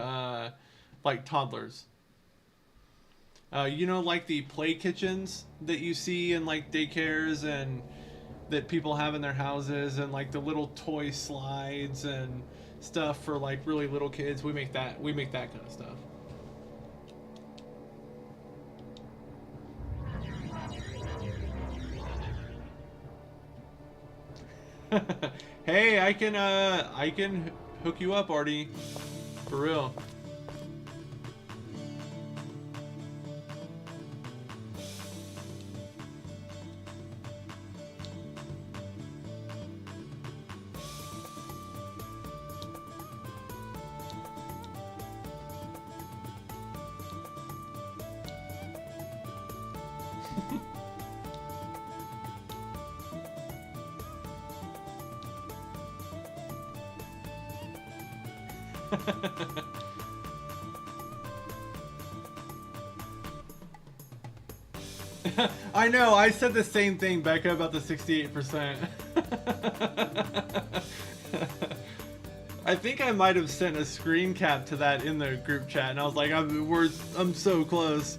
like toddlers. You know, like the play kitchens that you see in like daycares and that people have in their houses, and like the little toy slides and stuff for like really little kids. We make that. We make that kind of stuff. Hey, I can hook you up, Artie. For real. I know, I said the same thing, Becca, about the 68%. I think I might have sent a screen cap to that in the group chat, and I was like, I'm so close.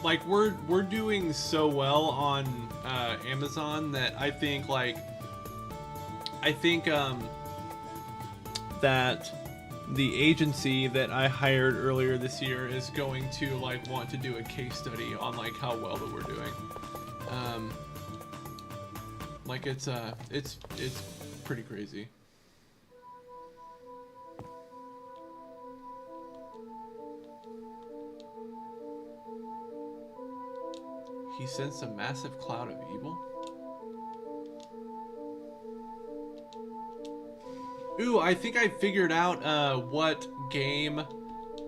Like we're doing so well on Amazon that I think that the agency that I hired earlier this year is going to like want to do a case study on like how well that we're doing. Like it's pretty crazy. He sensed a massive cloud of evil. Ooh, I think I figured out what game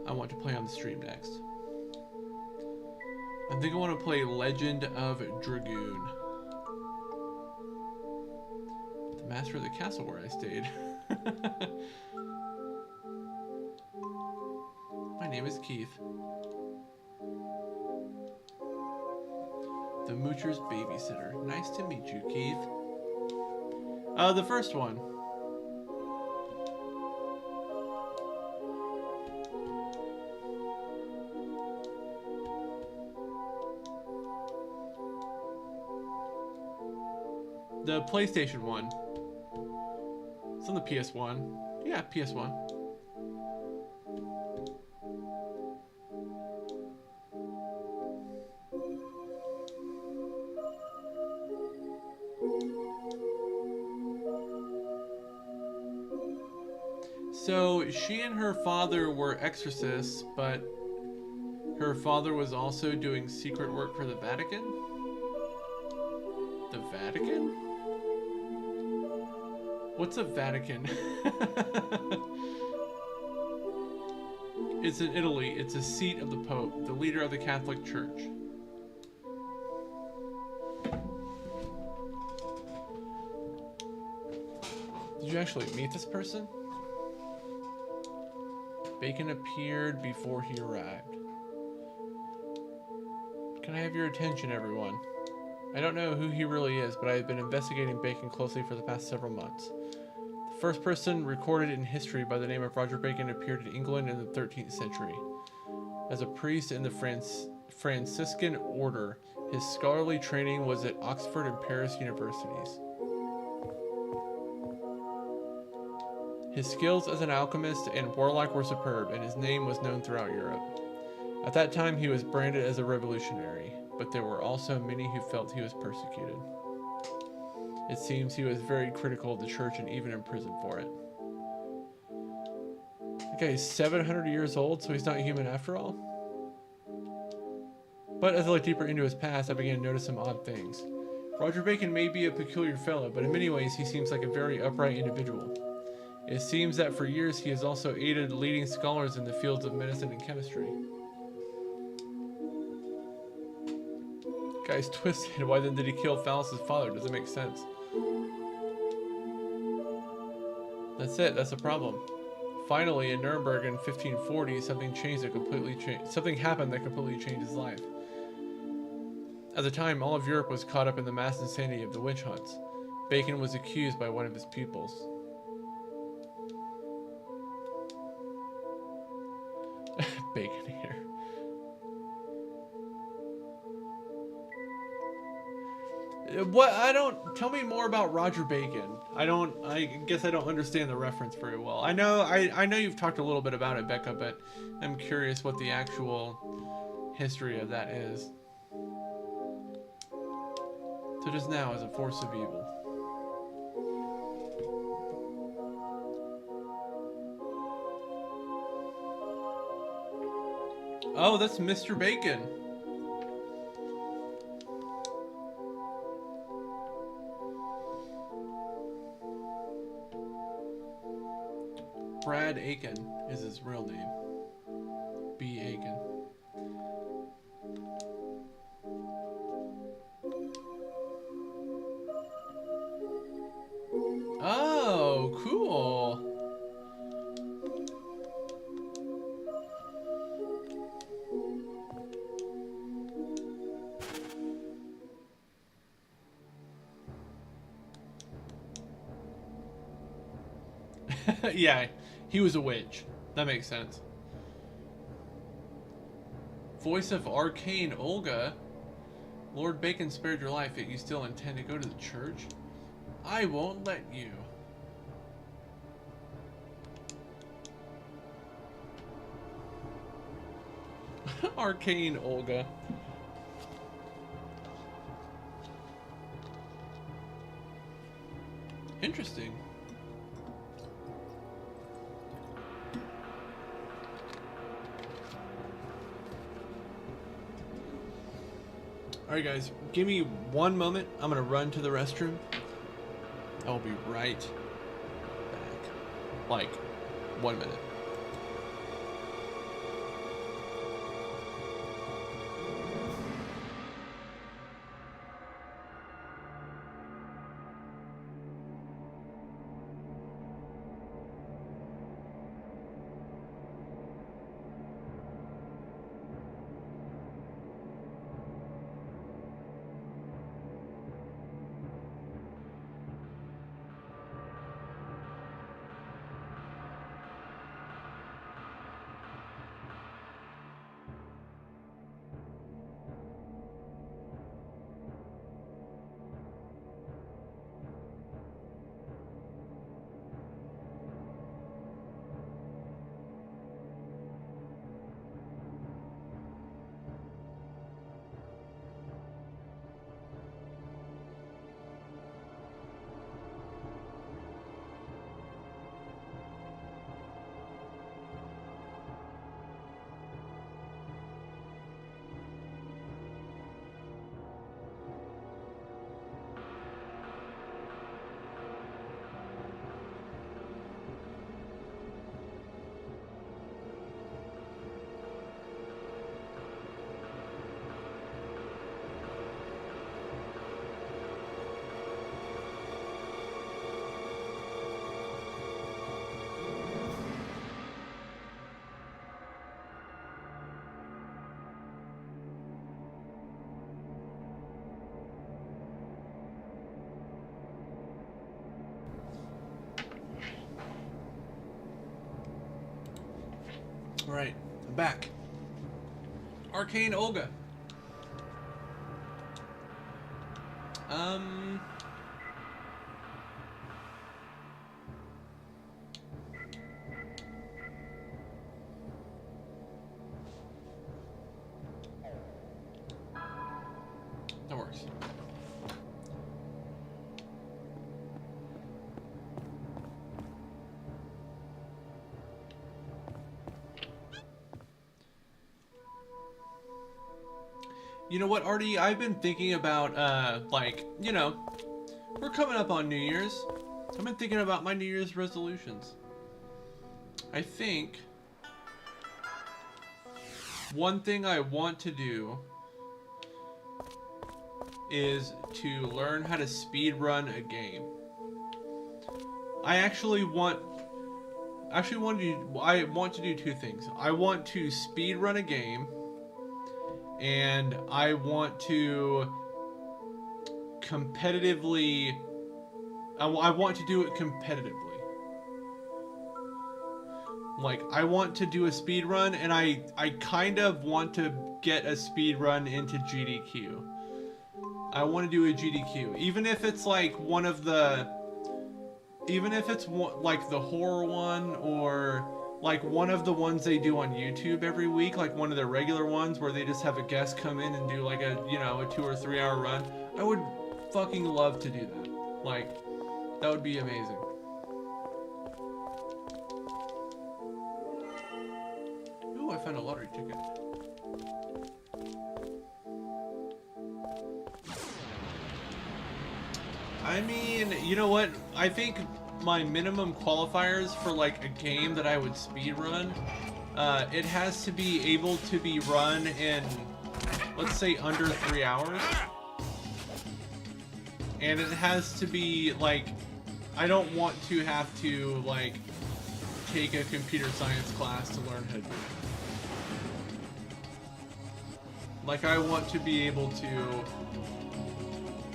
I want to play on the stream next. I think I want to play Legend of Dragoon. The master of the castle where I stayed. My name is Keith. The Moocher's babysitter. Nice to meet you, Keith. The first one. The PlayStation one. It's on the PS1. Yeah, PS1. So she and her father were exorcists, but her father was also doing secret work for the Vatican? The Vatican? What's a Vatican? It's in Italy. It's a seat of the Pope, the leader of the Catholic Church. Did Did you actually meet this person? Bacon appeared before he arrived. Can I have your attention, everyone? I don't know who he really is, but I have been investigating Bacon closely for the past several months. The first person recorded in history by the name of Roger Bacon appeared in England in the 13th century. As a priest in the Franciscan order, his scholarly training was at Oxford and Paris universities. His skills as an alchemist and warlock were superb, and his name was known throughout Europe. At that time, he was branded as a revolutionary, but there were also many who felt he was persecuted. It seems he was very critical of the church and even imprisoned for it. Okay, he's 700 years old, so he's not human after all. But as I looked deeper into his past, I began to notice some odd things. Roger Bacon may be a peculiar fellow, but in many ways he seems like a very upright individual. It seems that for years he has also aided leading scholars in the fields of medicine and chemistry. Guy's twisted. Why then did he kill Phallus's father? Doesn't make sense. That's it. That's the problem. Finally, in Nuremberg in 1540, something happened that completely changed his life. At the time, all of Europe was caught up in the mass insanity of the witch hunts. Bacon was accused by one of his pupils. Bacon here. What? Tell me more about Roger Bacon. I guess I don't understand the reference very well. I know you've talked a little bit about it, Becca, but I'm curious what the actual history of that is. So just now as a force of evil. Oh, that's Mr. Bacon. Brad Aiken is his real name. B. Aiken. Oh, cool. Yeah, he was a witch. That makes sense. Voice of Arcane Olga. Lord Bacon spared your life, yet you still intend to go to the church? I won't let you. Arcane Olga. Interesting. Alright guys, give me one moment. I'm gonna run to the restroom. I'll be right back. Like, 1 minute. Alright, I'm back. Arcane Olga. That works. You know what, Artie? I've been thinking about, like, you know, we're coming up on New Year's. I've been thinking about my New Year's resolutions. I think one thing I want to do is to learn how to speed run a game. I want to do two things. I want to speed run a game, and I want to competitively. I want to do it competitively. Like, I want to do a speed run, and I kind of want to get a speed run into GDQ. I want to do a GDQ, even if it's like one of the, like the horror one, or like one of the ones they do on YouTube every week, like one of their regular ones where they just have a guest come in and do like a, you know, a 2 or 3 hour run. I would fucking love to do that. Like, that would be amazing. Ooh, I found a lottery ticket. I mean, you know what? I think my minimum qualifiers for like a game that I would speedrun, it has to be able to be run in, let's say, under 3 hours. And it has to be like, I don't want to have to like take a computer science class to learn how to do it. Like, I want to be able to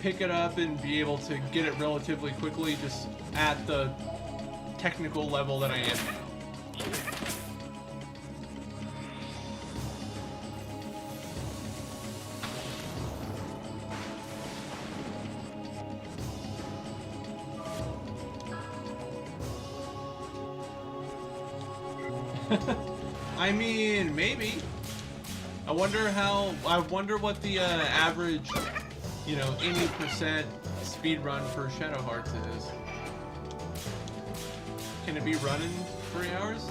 pick it up and be able to get it relatively quickly, just at the technical level that I am now. I mean, maybe. I wonder what the average, you know, 80% speed run for Shadow Hearts is. Can it be run in 3 hours?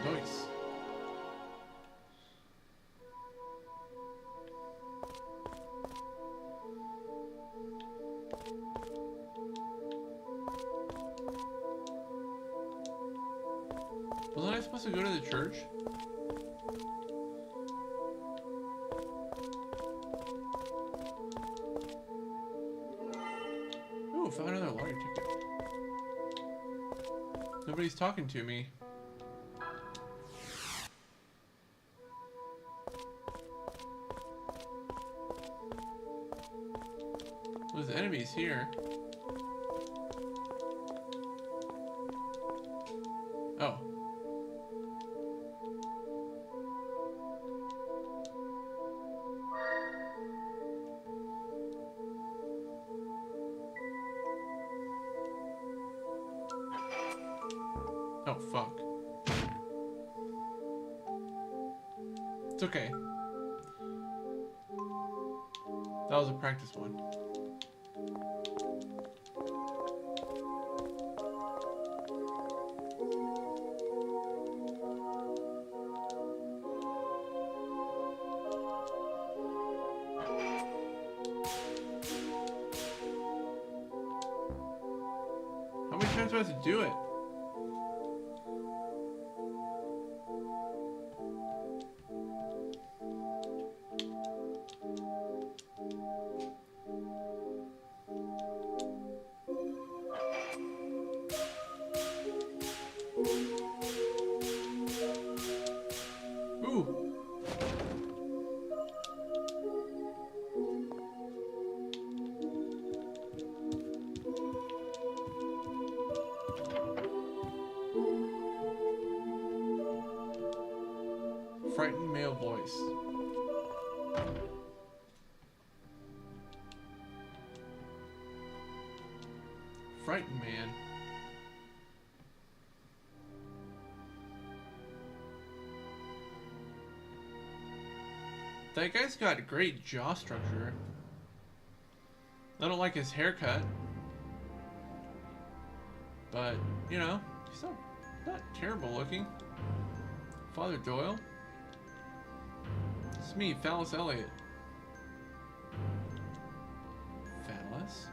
Nice. Wasn't I supposed to go to the church? Ooh, found another lottery ticket. Nobody's talking to me. There's enemies here. Oh. Oh, fuck. It's okay. That was a practice one. How many times do I have to do it? frightened male voice. Frightened man. That guy's got great jaw structure. I don't like his haircut. But, you know, he's not terrible looking. Father Doyle? It's me, Phallus Elliott. Phallus?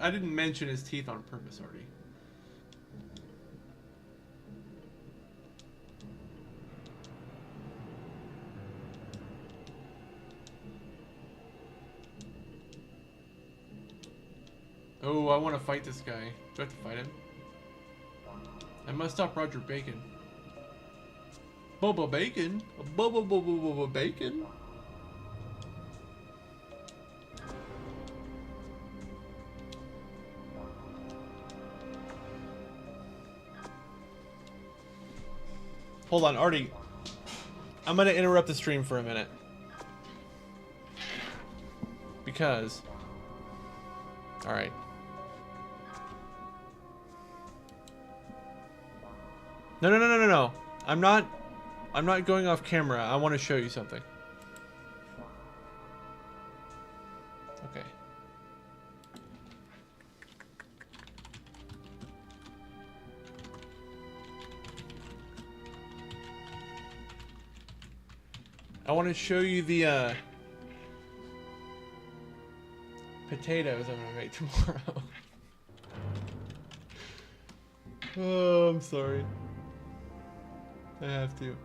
I didn't mention his teeth on purpose already. Oh, I want to fight this guy. Do I have to fight him? I must stop Roger Bacon. Bubba Bacon? Bubba Bacon? Hold on, Artie. I'm gonna interrupt the stream for a minute. Because... Alright. No. I'm not going off camera. I want to show you something. Okay. I want to show you the potatoes I'm gonna make tomorrow. Oh, I'm sorry. I have to.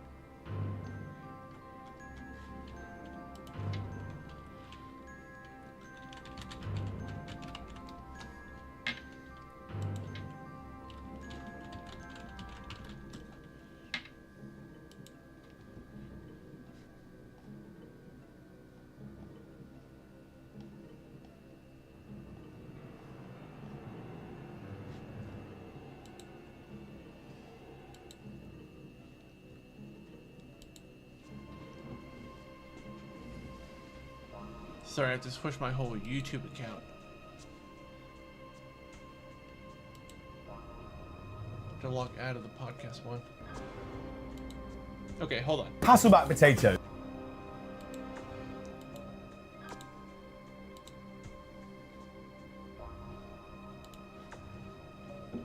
Sorry, I have to switch my whole YouTube account. To log out of the podcast one. Okay, hold on. Hasselback potato.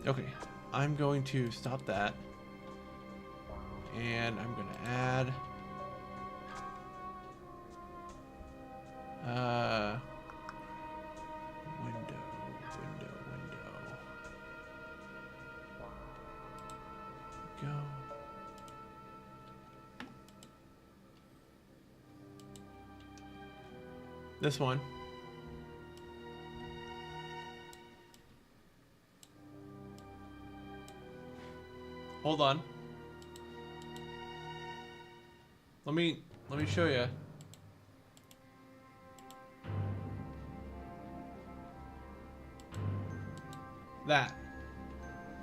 Okay, I'm going to stop that. And I'm going to add... window. Go. This one. Hold on. Let me show you.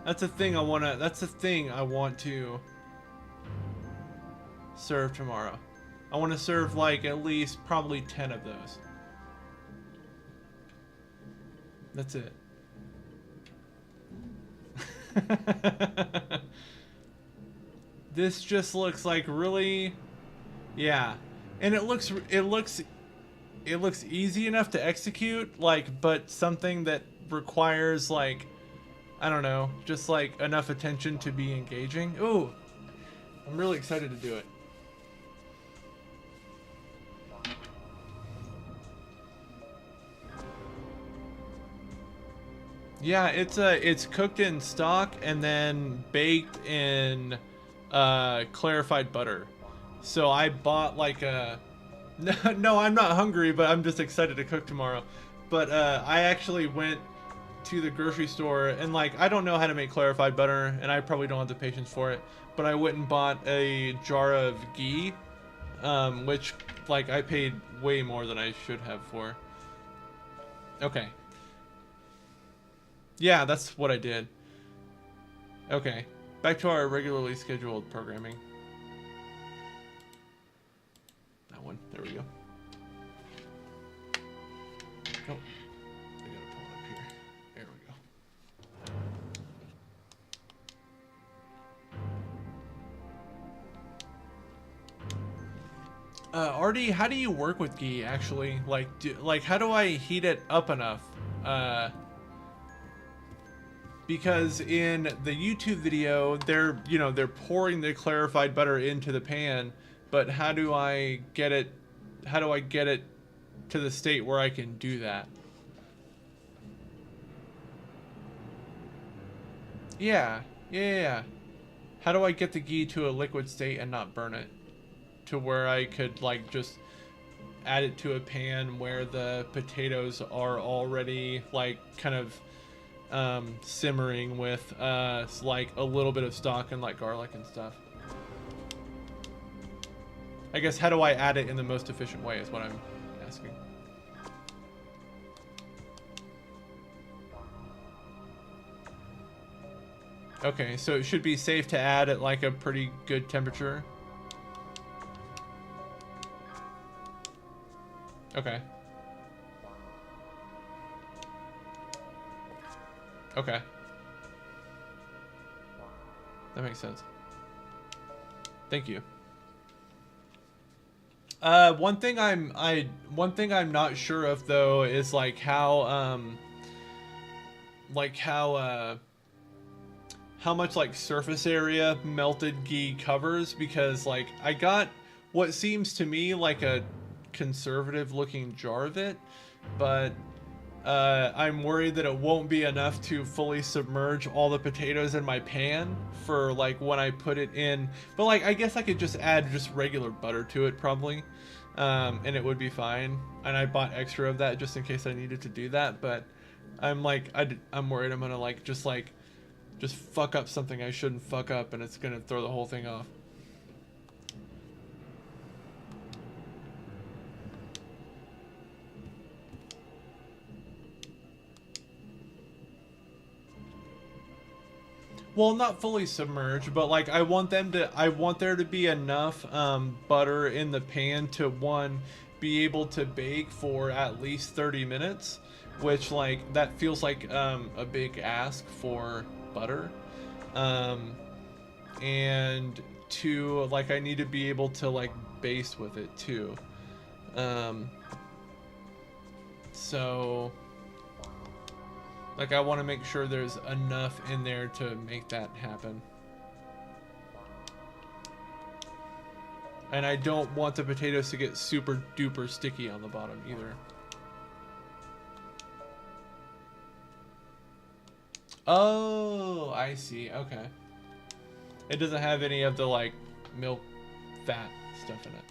That's the thing I want to serve tomorrow. I want to serve like at least probably 10 of those. That's it. This just looks like really, yeah. And it looks easy enough to execute, like, but something that requires, like, I don't know, just like enough attention to be engaging. Ooh, I'm really excited to do it. Yeah, it's cooked in stock and then baked in clarified butter. So I bought like a no, I'm not hungry, but I'm just excited to cook tomorrow. But I actually went to the grocery store and, like, I don't know how to make clarified butter and I probably don't have the patience for it, but I went and bought a jar of ghee, which, like, I paid way more than I should have for. Okay. Yeah, that's what I did. Okay. Back to our regularly scheduled programming. That one. There we go. Oh, I gotta pull it up here. There we go. Artie, how do you work with ghee actually? Like, how do I heat it up enough? Because in the YouTube video, they're pouring the clarified butter into the pan, but how do I get it to the state where I can do that? Yeah. How do I get the ghee to a liquid state and not burn it? To where I could like just add it to a pan where the potatoes are already like kind of simmering with like a little bit of stock and like garlic and stuff. I guess how do I add it in the most efficient way is what I'm asking. Okay, so it should be safe to add at like a pretty good temperature. Okay. Okay. That makes sense. Thank you. One thing I'm not sure of though is like how much like surface area melted ghee covers, because like I got what seems to me like a conservative looking jar of it, but I'm worried that it won't be enough to fully submerge all the potatoes in my pan for like when I put it in. But like I guess I could just add just regular butter to it probably, and it would be fine. And I bought extra of that just in case I needed to do that. But I'm like I'm worried I'm gonna like just fuck up something I shouldn't fuck up, and it's gonna throw the whole thing off. Well, not fully submerged, but like I want there to be enough butter in the pan to be able to bake for at least 30 minutes, which like that feels like a big ask for butter. And two, like I need to be able to like baste with it too. So like I want to make sure there's enough in there to make that happen. And I don't want the potatoes to get super duper sticky on the bottom either. Oh, I see. Okay. It doesn't have any of the like milk fat stuff in it.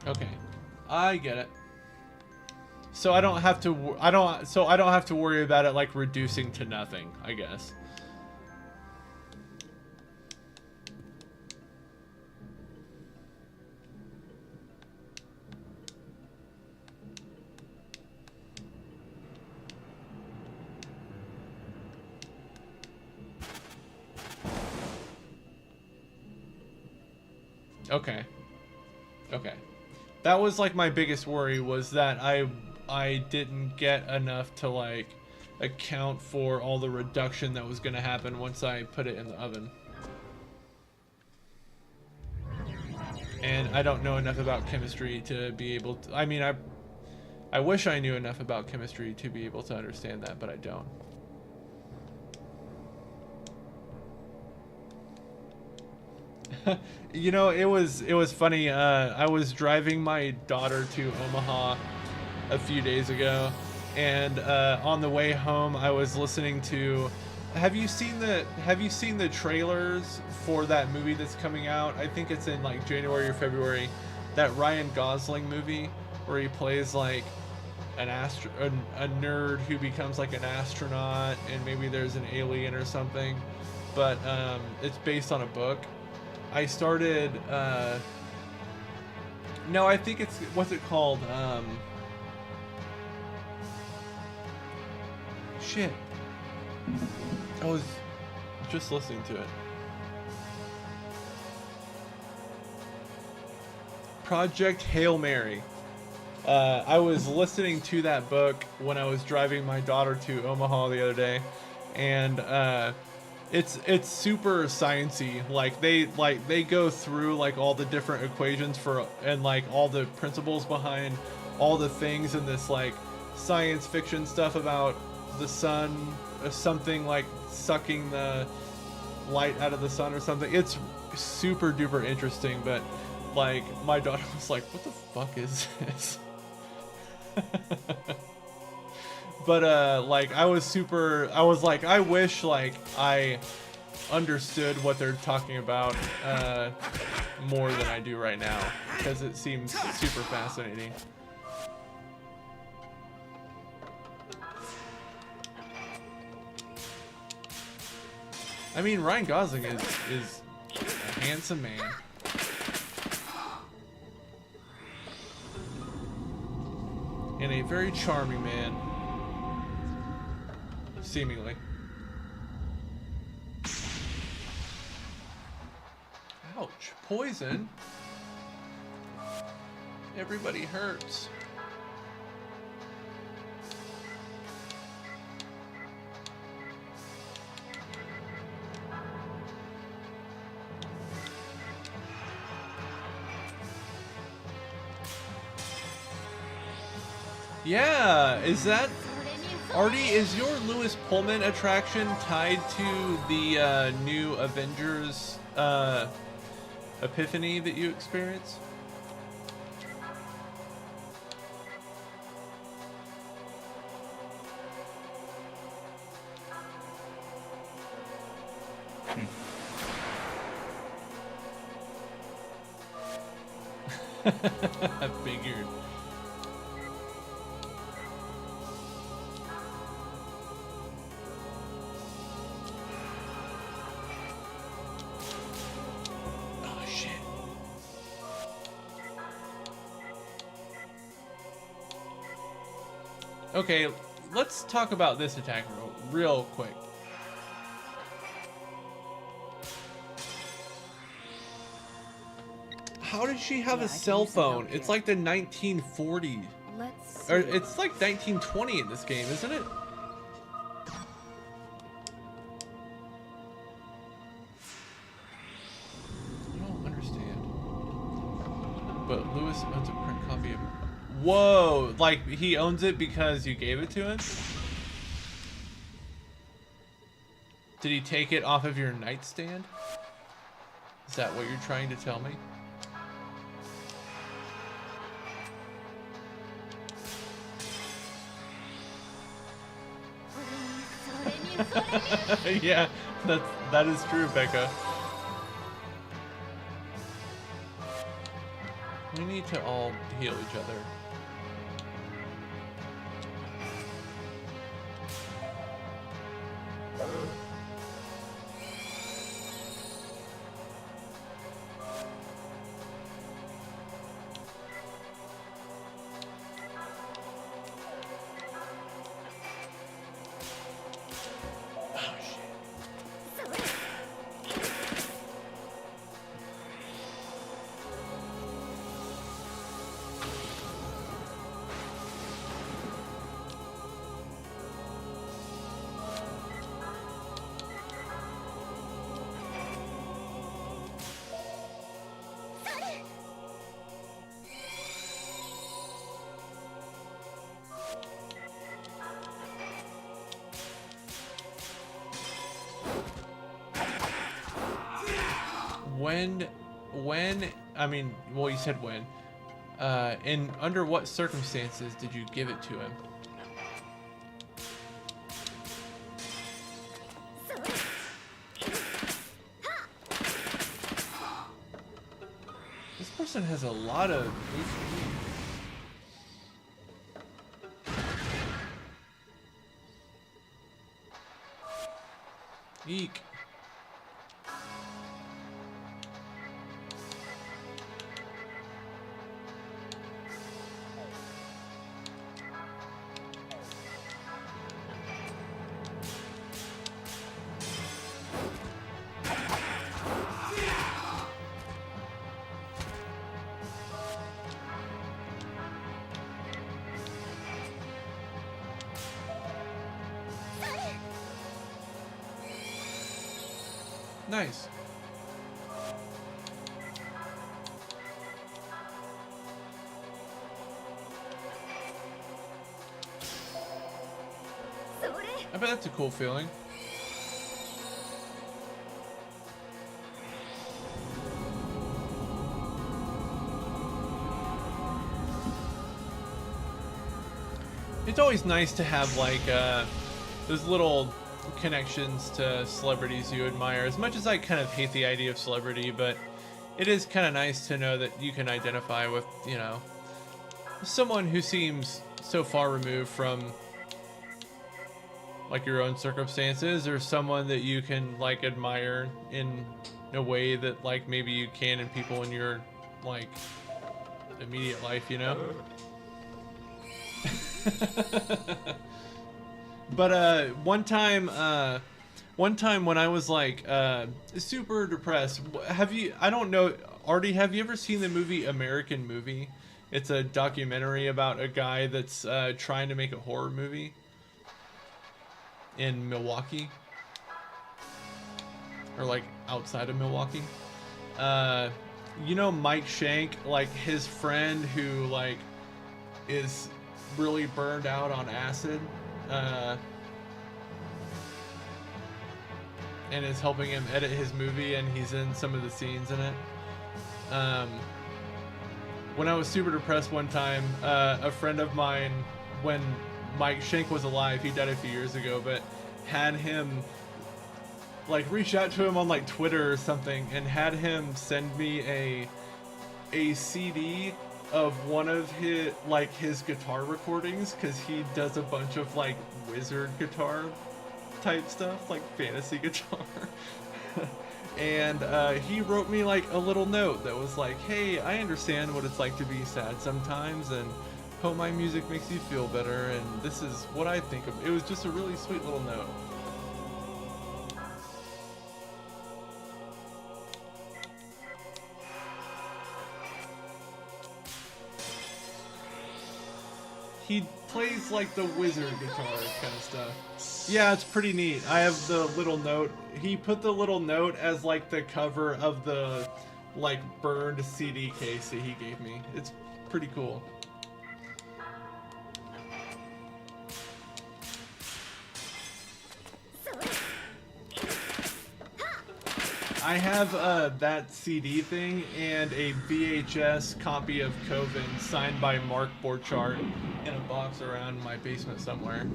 Okay, I get it. So I don't have to worry about it like reducing to nothing, I guess. Okay. Okay. That was like my biggest worry, was that I didn't get enough to like account for all the reduction that was going to happen once I put it in the oven. And I don't know enough about chemistry to be able to, I mean, I wish I knew enough about chemistry to be able to understand that, but I don't. You know, it was funny. I was driving my daughter to Omaha a few days ago, and on the way home I was listening to, have you seen the trailers for that movie that's coming out? I think it's in like January or February, that Ryan Gosling movie where he plays like a nerd who becomes like an astronaut, and maybe there's an alien or something, but it's based on a book. I started no, I think it's, what's it called, shit, I was just listening to it. Project Hail Mary. I was listening to that book when I was driving my daughter to Omaha the other day, and it's super sciencey. Like they go through like all the different equations for, and like all the principles behind all the things in this like science fiction stuff about the sun, something like sucking the light out of the sun or something. It's super duper interesting, but like my daughter was like, "What the fuck is this?" But like I was like, I wish like I understood what they're talking about more than I do right now, because it seems super fascinating. I mean, Ryan Gosling is a handsome man. And a very charming man. Seemingly. Ouch. Poison? Everybody hurts. Yeah, is that... Artie, is your Lewis Pullman attraction tied to the new Avengers epiphany that you experience? I figured. Okay, let's talk about this attack real quick. How did she have a cell phone? It's like the 1940s. Or it's like 1920 in this game, isn't it? I don't understand. But Lewis owns a print copy of... Whoa, like he owns it because you gave it to him? Did he take it off of your nightstand? Is that what you're trying to tell me? Yeah, that is true, Becca. We need to all heal each other. When, I mean, well, you said when. And under what circumstances did you give it to him? This person has a lot of... Eek. Nice. I bet that's a cool feeling. It's always nice to have like those little connections to celebrities you admire. As much as I kind of hate the idea of celebrity, but it is kind of nice to know that you can identify with, you know, someone who seems so far removed from like your own circumstances, or someone that you can like admire in a way that like maybe you can in people in your like immediate life, you know? But one time when I was like super depressed, I don't know, Artie, have you ever seen the movie American Movie? It's a documentary about a guy that's trying to make a horror movie in Milwaukee, or like outside of Milwaukee. You know Mike Shank, like his friend who like is really burned out on acid, and is helping him edit his movie, and he's in some of the scenes in it. When I was super depressed one time, a friend of mine, when Mike Shank was alive, he died a few years ago, but had him like reach out to him on like Twitter or something, and had him send me a CD of one of his guitar recordings, because he does a bunch of like wizard guitar type stuff, like fantasy guitar. And he wrote me like a little note that was like, hey, I understand what it's like to be sad sometimes, and hope my music makes you feel better, and this is what I think of. It was just a really sweet little note. He plays like the wizard guitar kind of stuff. Yeah, it's pretty neat. I have the little note. He put the little note as like the cover of the like burned CD case that he gave me. It's pretty cool. I have that CD thing and a VHS copy of Coven signed by Mark Borchardt in a box around my basement somewhere.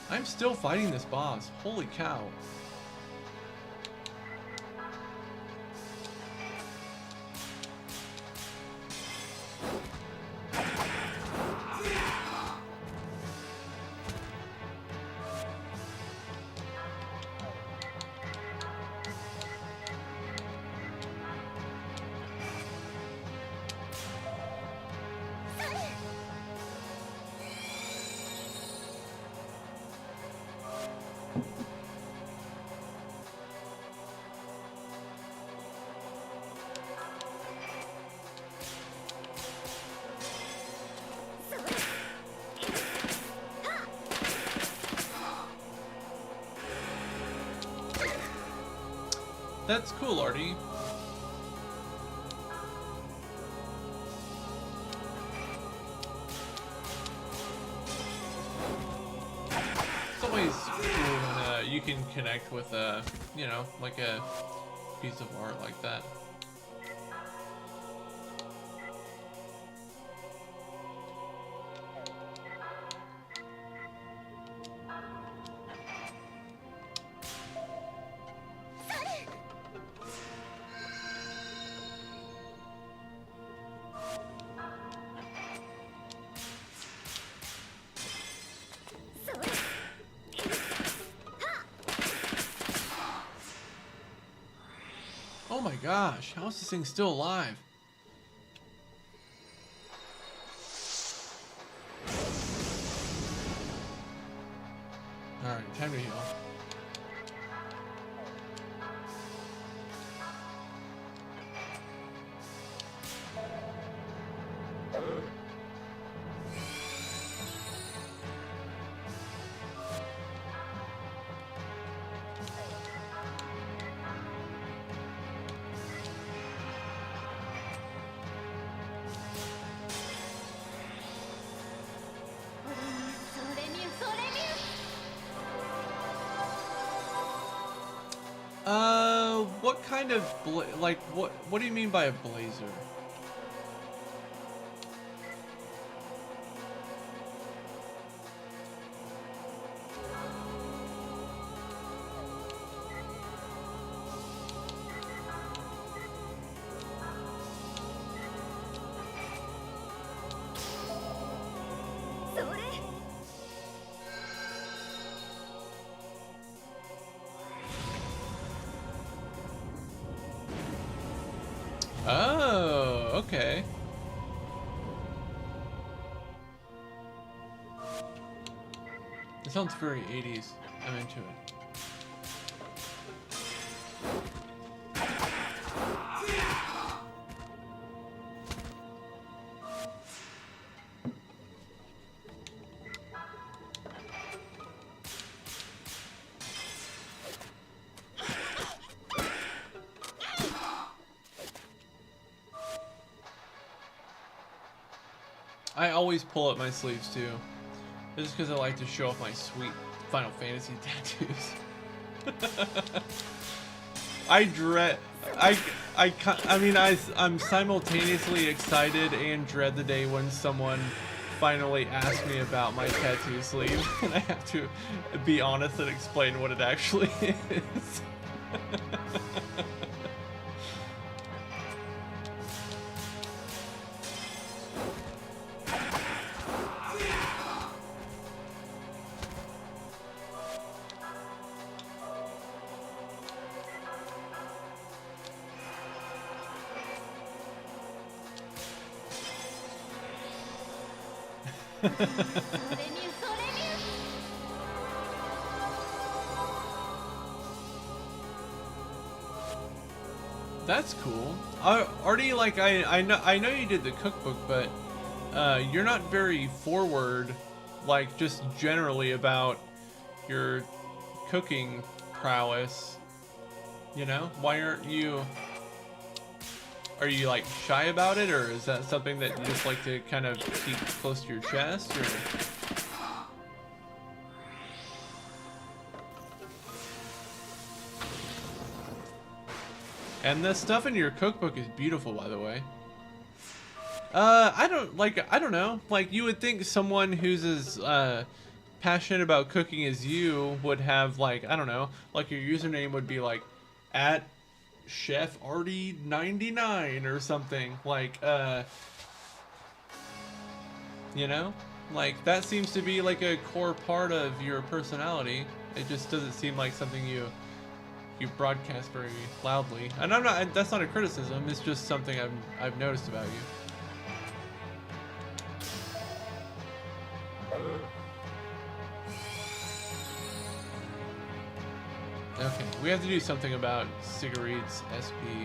I'm still fighting this boss. Holy cow. That's cool, Artie. It's always cool when you can connect with you know, like a piece of art like that. my gosh, how is this thing still alive? Alright, time to heal. What kind of like what do you mean by a blazer? Oh, okay. It sounds very 80s. I'm into it. I always pull up my sleeves too, just because I like to show off my sweet Final Fantasy tattoos. I'm simultaneously excited and dread the day when someone finally asks me about my tattoo sleeve, and I have to be honest and explain what it actually is. That's cool. Artie, like I know you did the cookbook, but you're not very forward, like just generally about your cooking prowess. You know, why aren't you? Are you like shy about it, or is that something that you just like to kind of keep close to your chest, or? And the stuff in your cookbook is beautiful, by the way. I don't know. Like, you would think someone who's as passionate about cooking as you would have, like, I don't know, like your username would be like at Chef Artie 99 or something, like you know, like that seems to be like a core part of your personality. It just doesn't seem like something you broadcast very loudly. And I'm not, that's not a criticism, it's just something I've noticed about you. Okay, we have to do something about Sigurd's SP.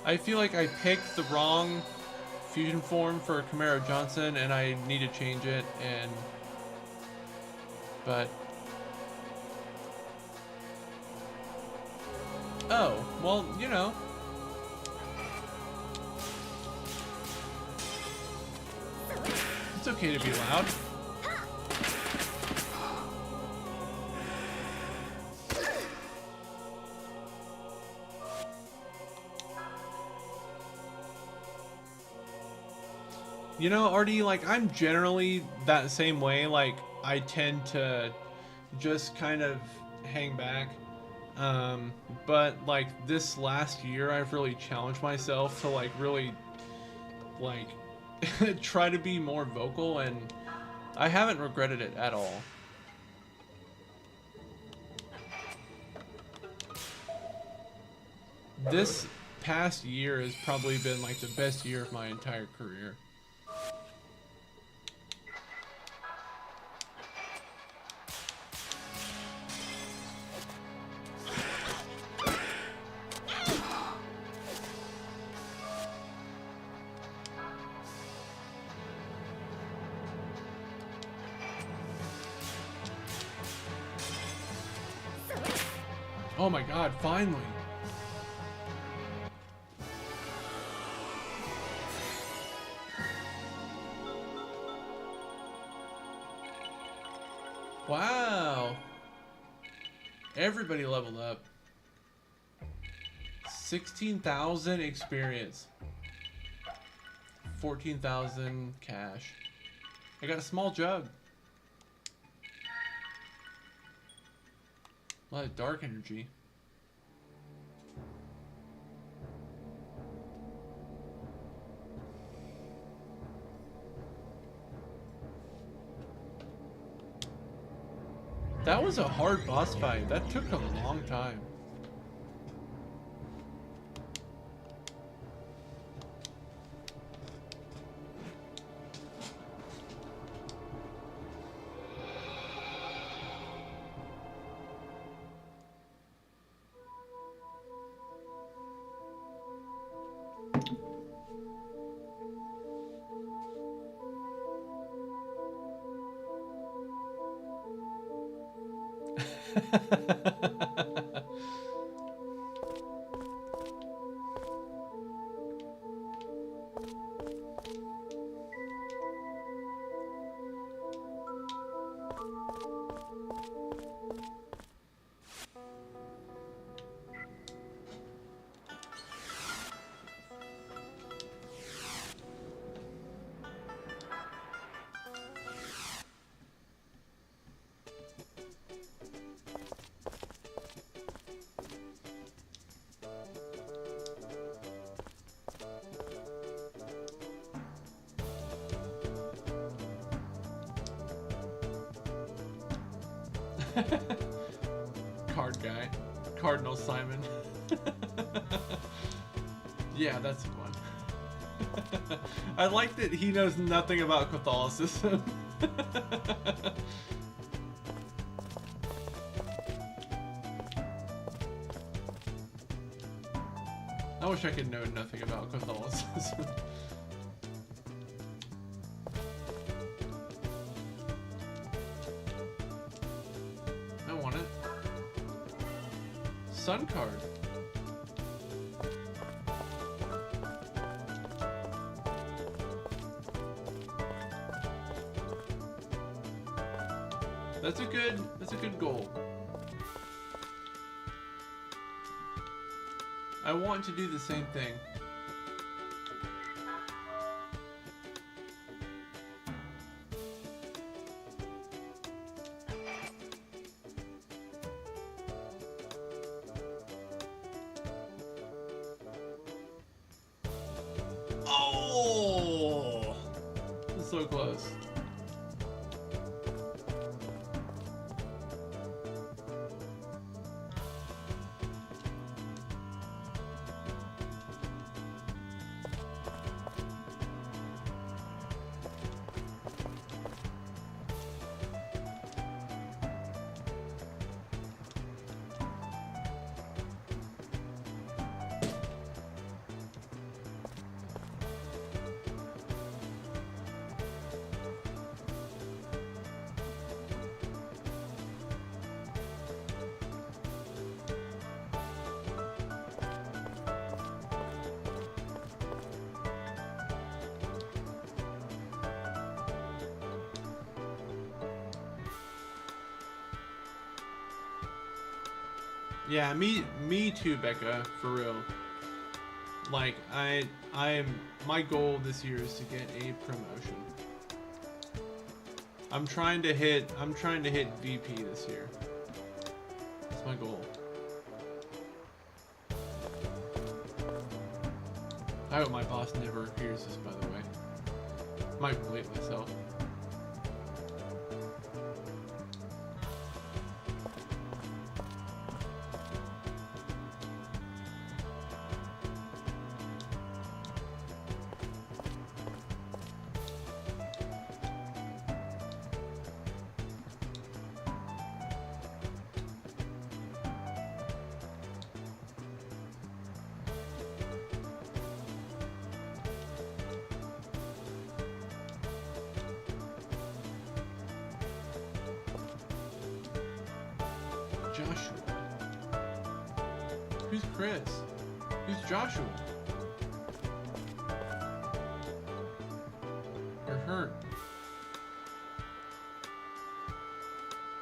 I feel like I picked the wrong fusion form for Camaro Johnson and I need to change it, but oh, well, you know. It's okay to be loud. You know, Artie, like, I'm generally that same way. Like, I tend to just kind of hang back. But, like, this last year, I've really challenged myself to, like, really, like, try to be more vocal and I haven't regretted it at all. This past year has probably been like the best year of my entire career. Oh my god, finally! Wow! Everybody leveled up. 16,000 experience. 14,000 cash. I got a small jug. A lot of dark energy. That was a hard boss fight. That took a long time. Card guy. Cardinal Simon. Yeah, that's one. I like that he knows nothing about Catholicism. I wish I could know nothing about Catholicism. I want it. Sun card. That's a good goal. I want to do the same thing. Oh! So close. Yeah, me too, Becca, for real. Like, my goal this year is to get a promotion. I'm trying to hit VP this year. That's my goal. I hope my boss never hears this, by the way. Might blame myself. Joshua? Who's Chris? Who's Joshua? You're hurt.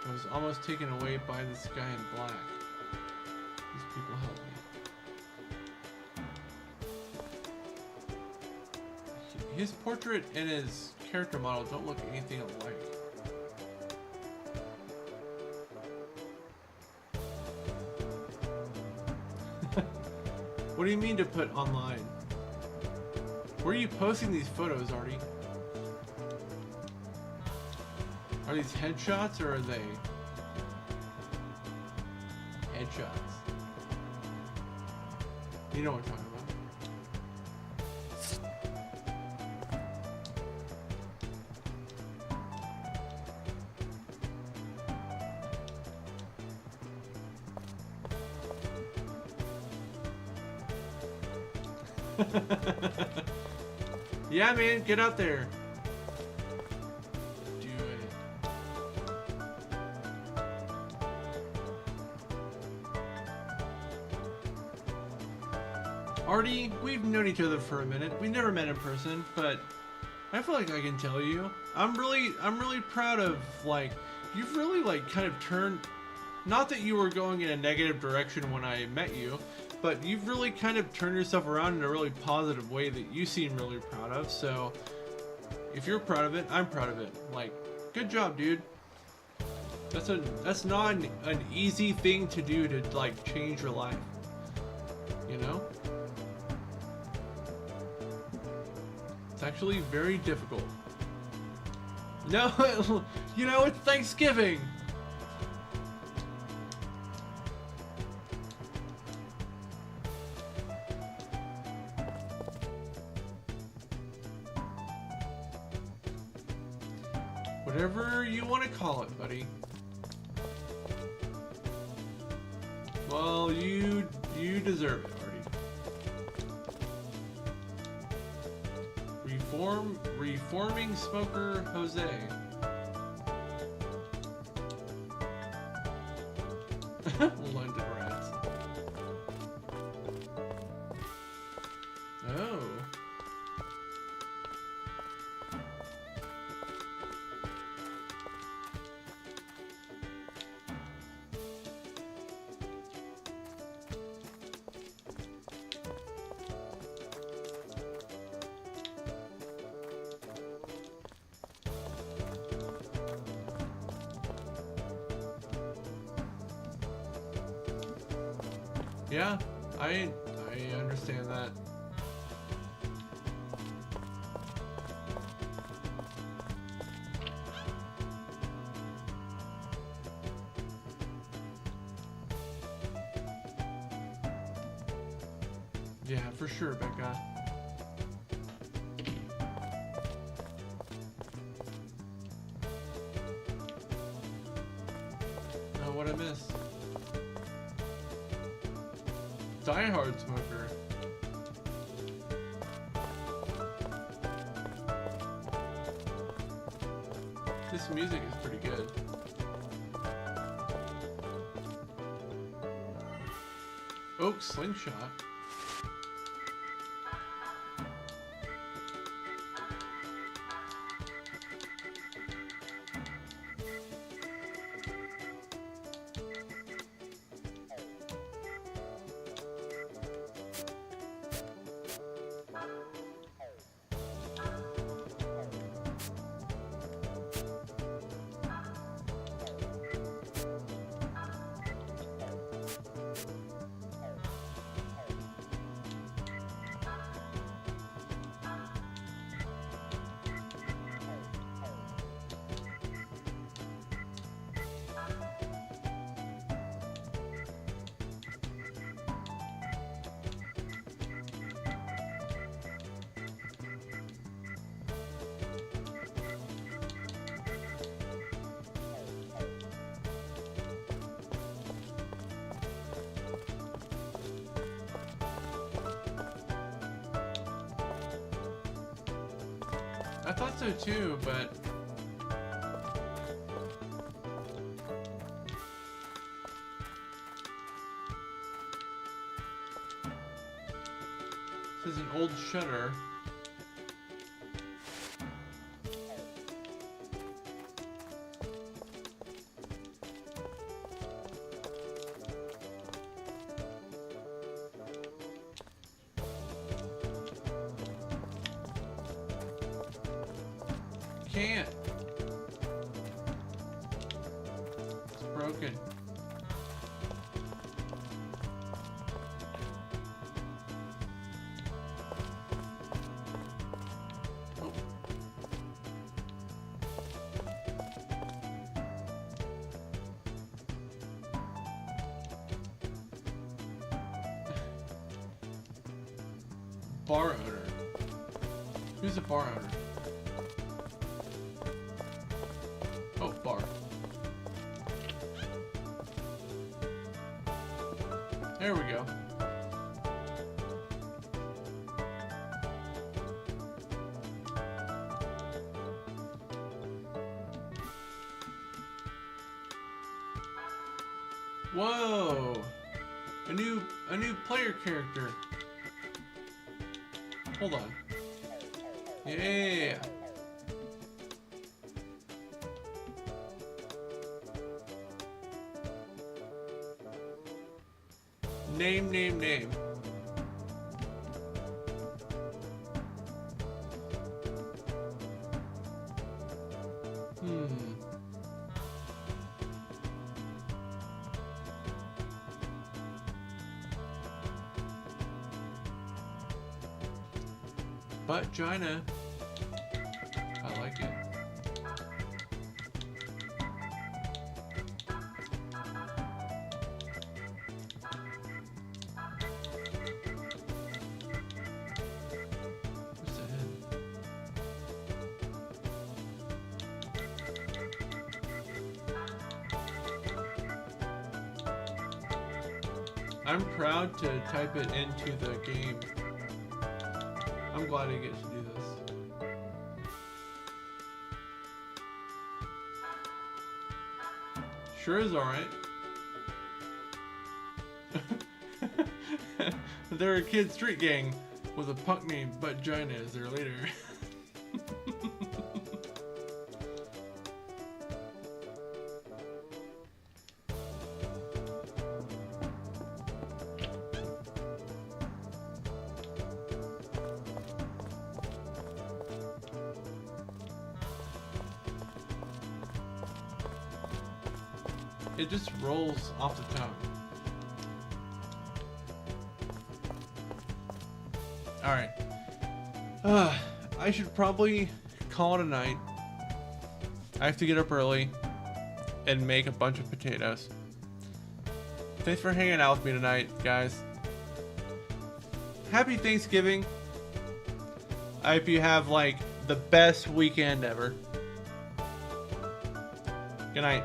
I was almost taken away by this guy in black. These people help me. His portrait and his character model don't look anything alike. What do you mean to put online? Where are you posting these photos, Artie? Are these headshots or are they headshots? You know what I'm talking about. Yeah, man, get out there. Do it. Artie, we've known each other for a minute. We never met in person, but I feel like I can tell you. I'm really proud of, like, you've really, like, kind of turned, not that you were going in a negative direction when I met you, but you've really kind of turned yourself around in a really positive way that you seem really proud of. So if you're proud of it, I'm proud of it. Like, good job, dude. That's not an easy thing to do to, like, change your life. You know? It's actually very difficult. No, you know, it's Thanksgiving. Whatever you want to call it, buddy. Well, you deserve it, Artie. Reforming smoker Jose. London rats. Oh. Yeah, I understand that. Yeah, for sure, Becca. Oh, what I missed? Die Hard smoker. This music is pretty good. Oak slingshot. I thought so too, but This is an old shutter. Can't. It's broken. Oh. Bar owner. Who's the bar owner? Oh, bar. There we go. Whoa! A new player character. Hold on. Yeah. Name. But Gina. I like it. Where's the head? I'm proud to type it into the game. I'm glad I get to do this. Sure is alright. They're a kid street gang with a punk named Butt Gina as their leader. It just rolls off the tongue. Alright. I should probably call it a night. I have to get up early and make a bunch of potatoes. Thanks for hanging out with me tonight, guys. Happy Thanksgiving. I hope you have, like, the best weekend ever. Good night.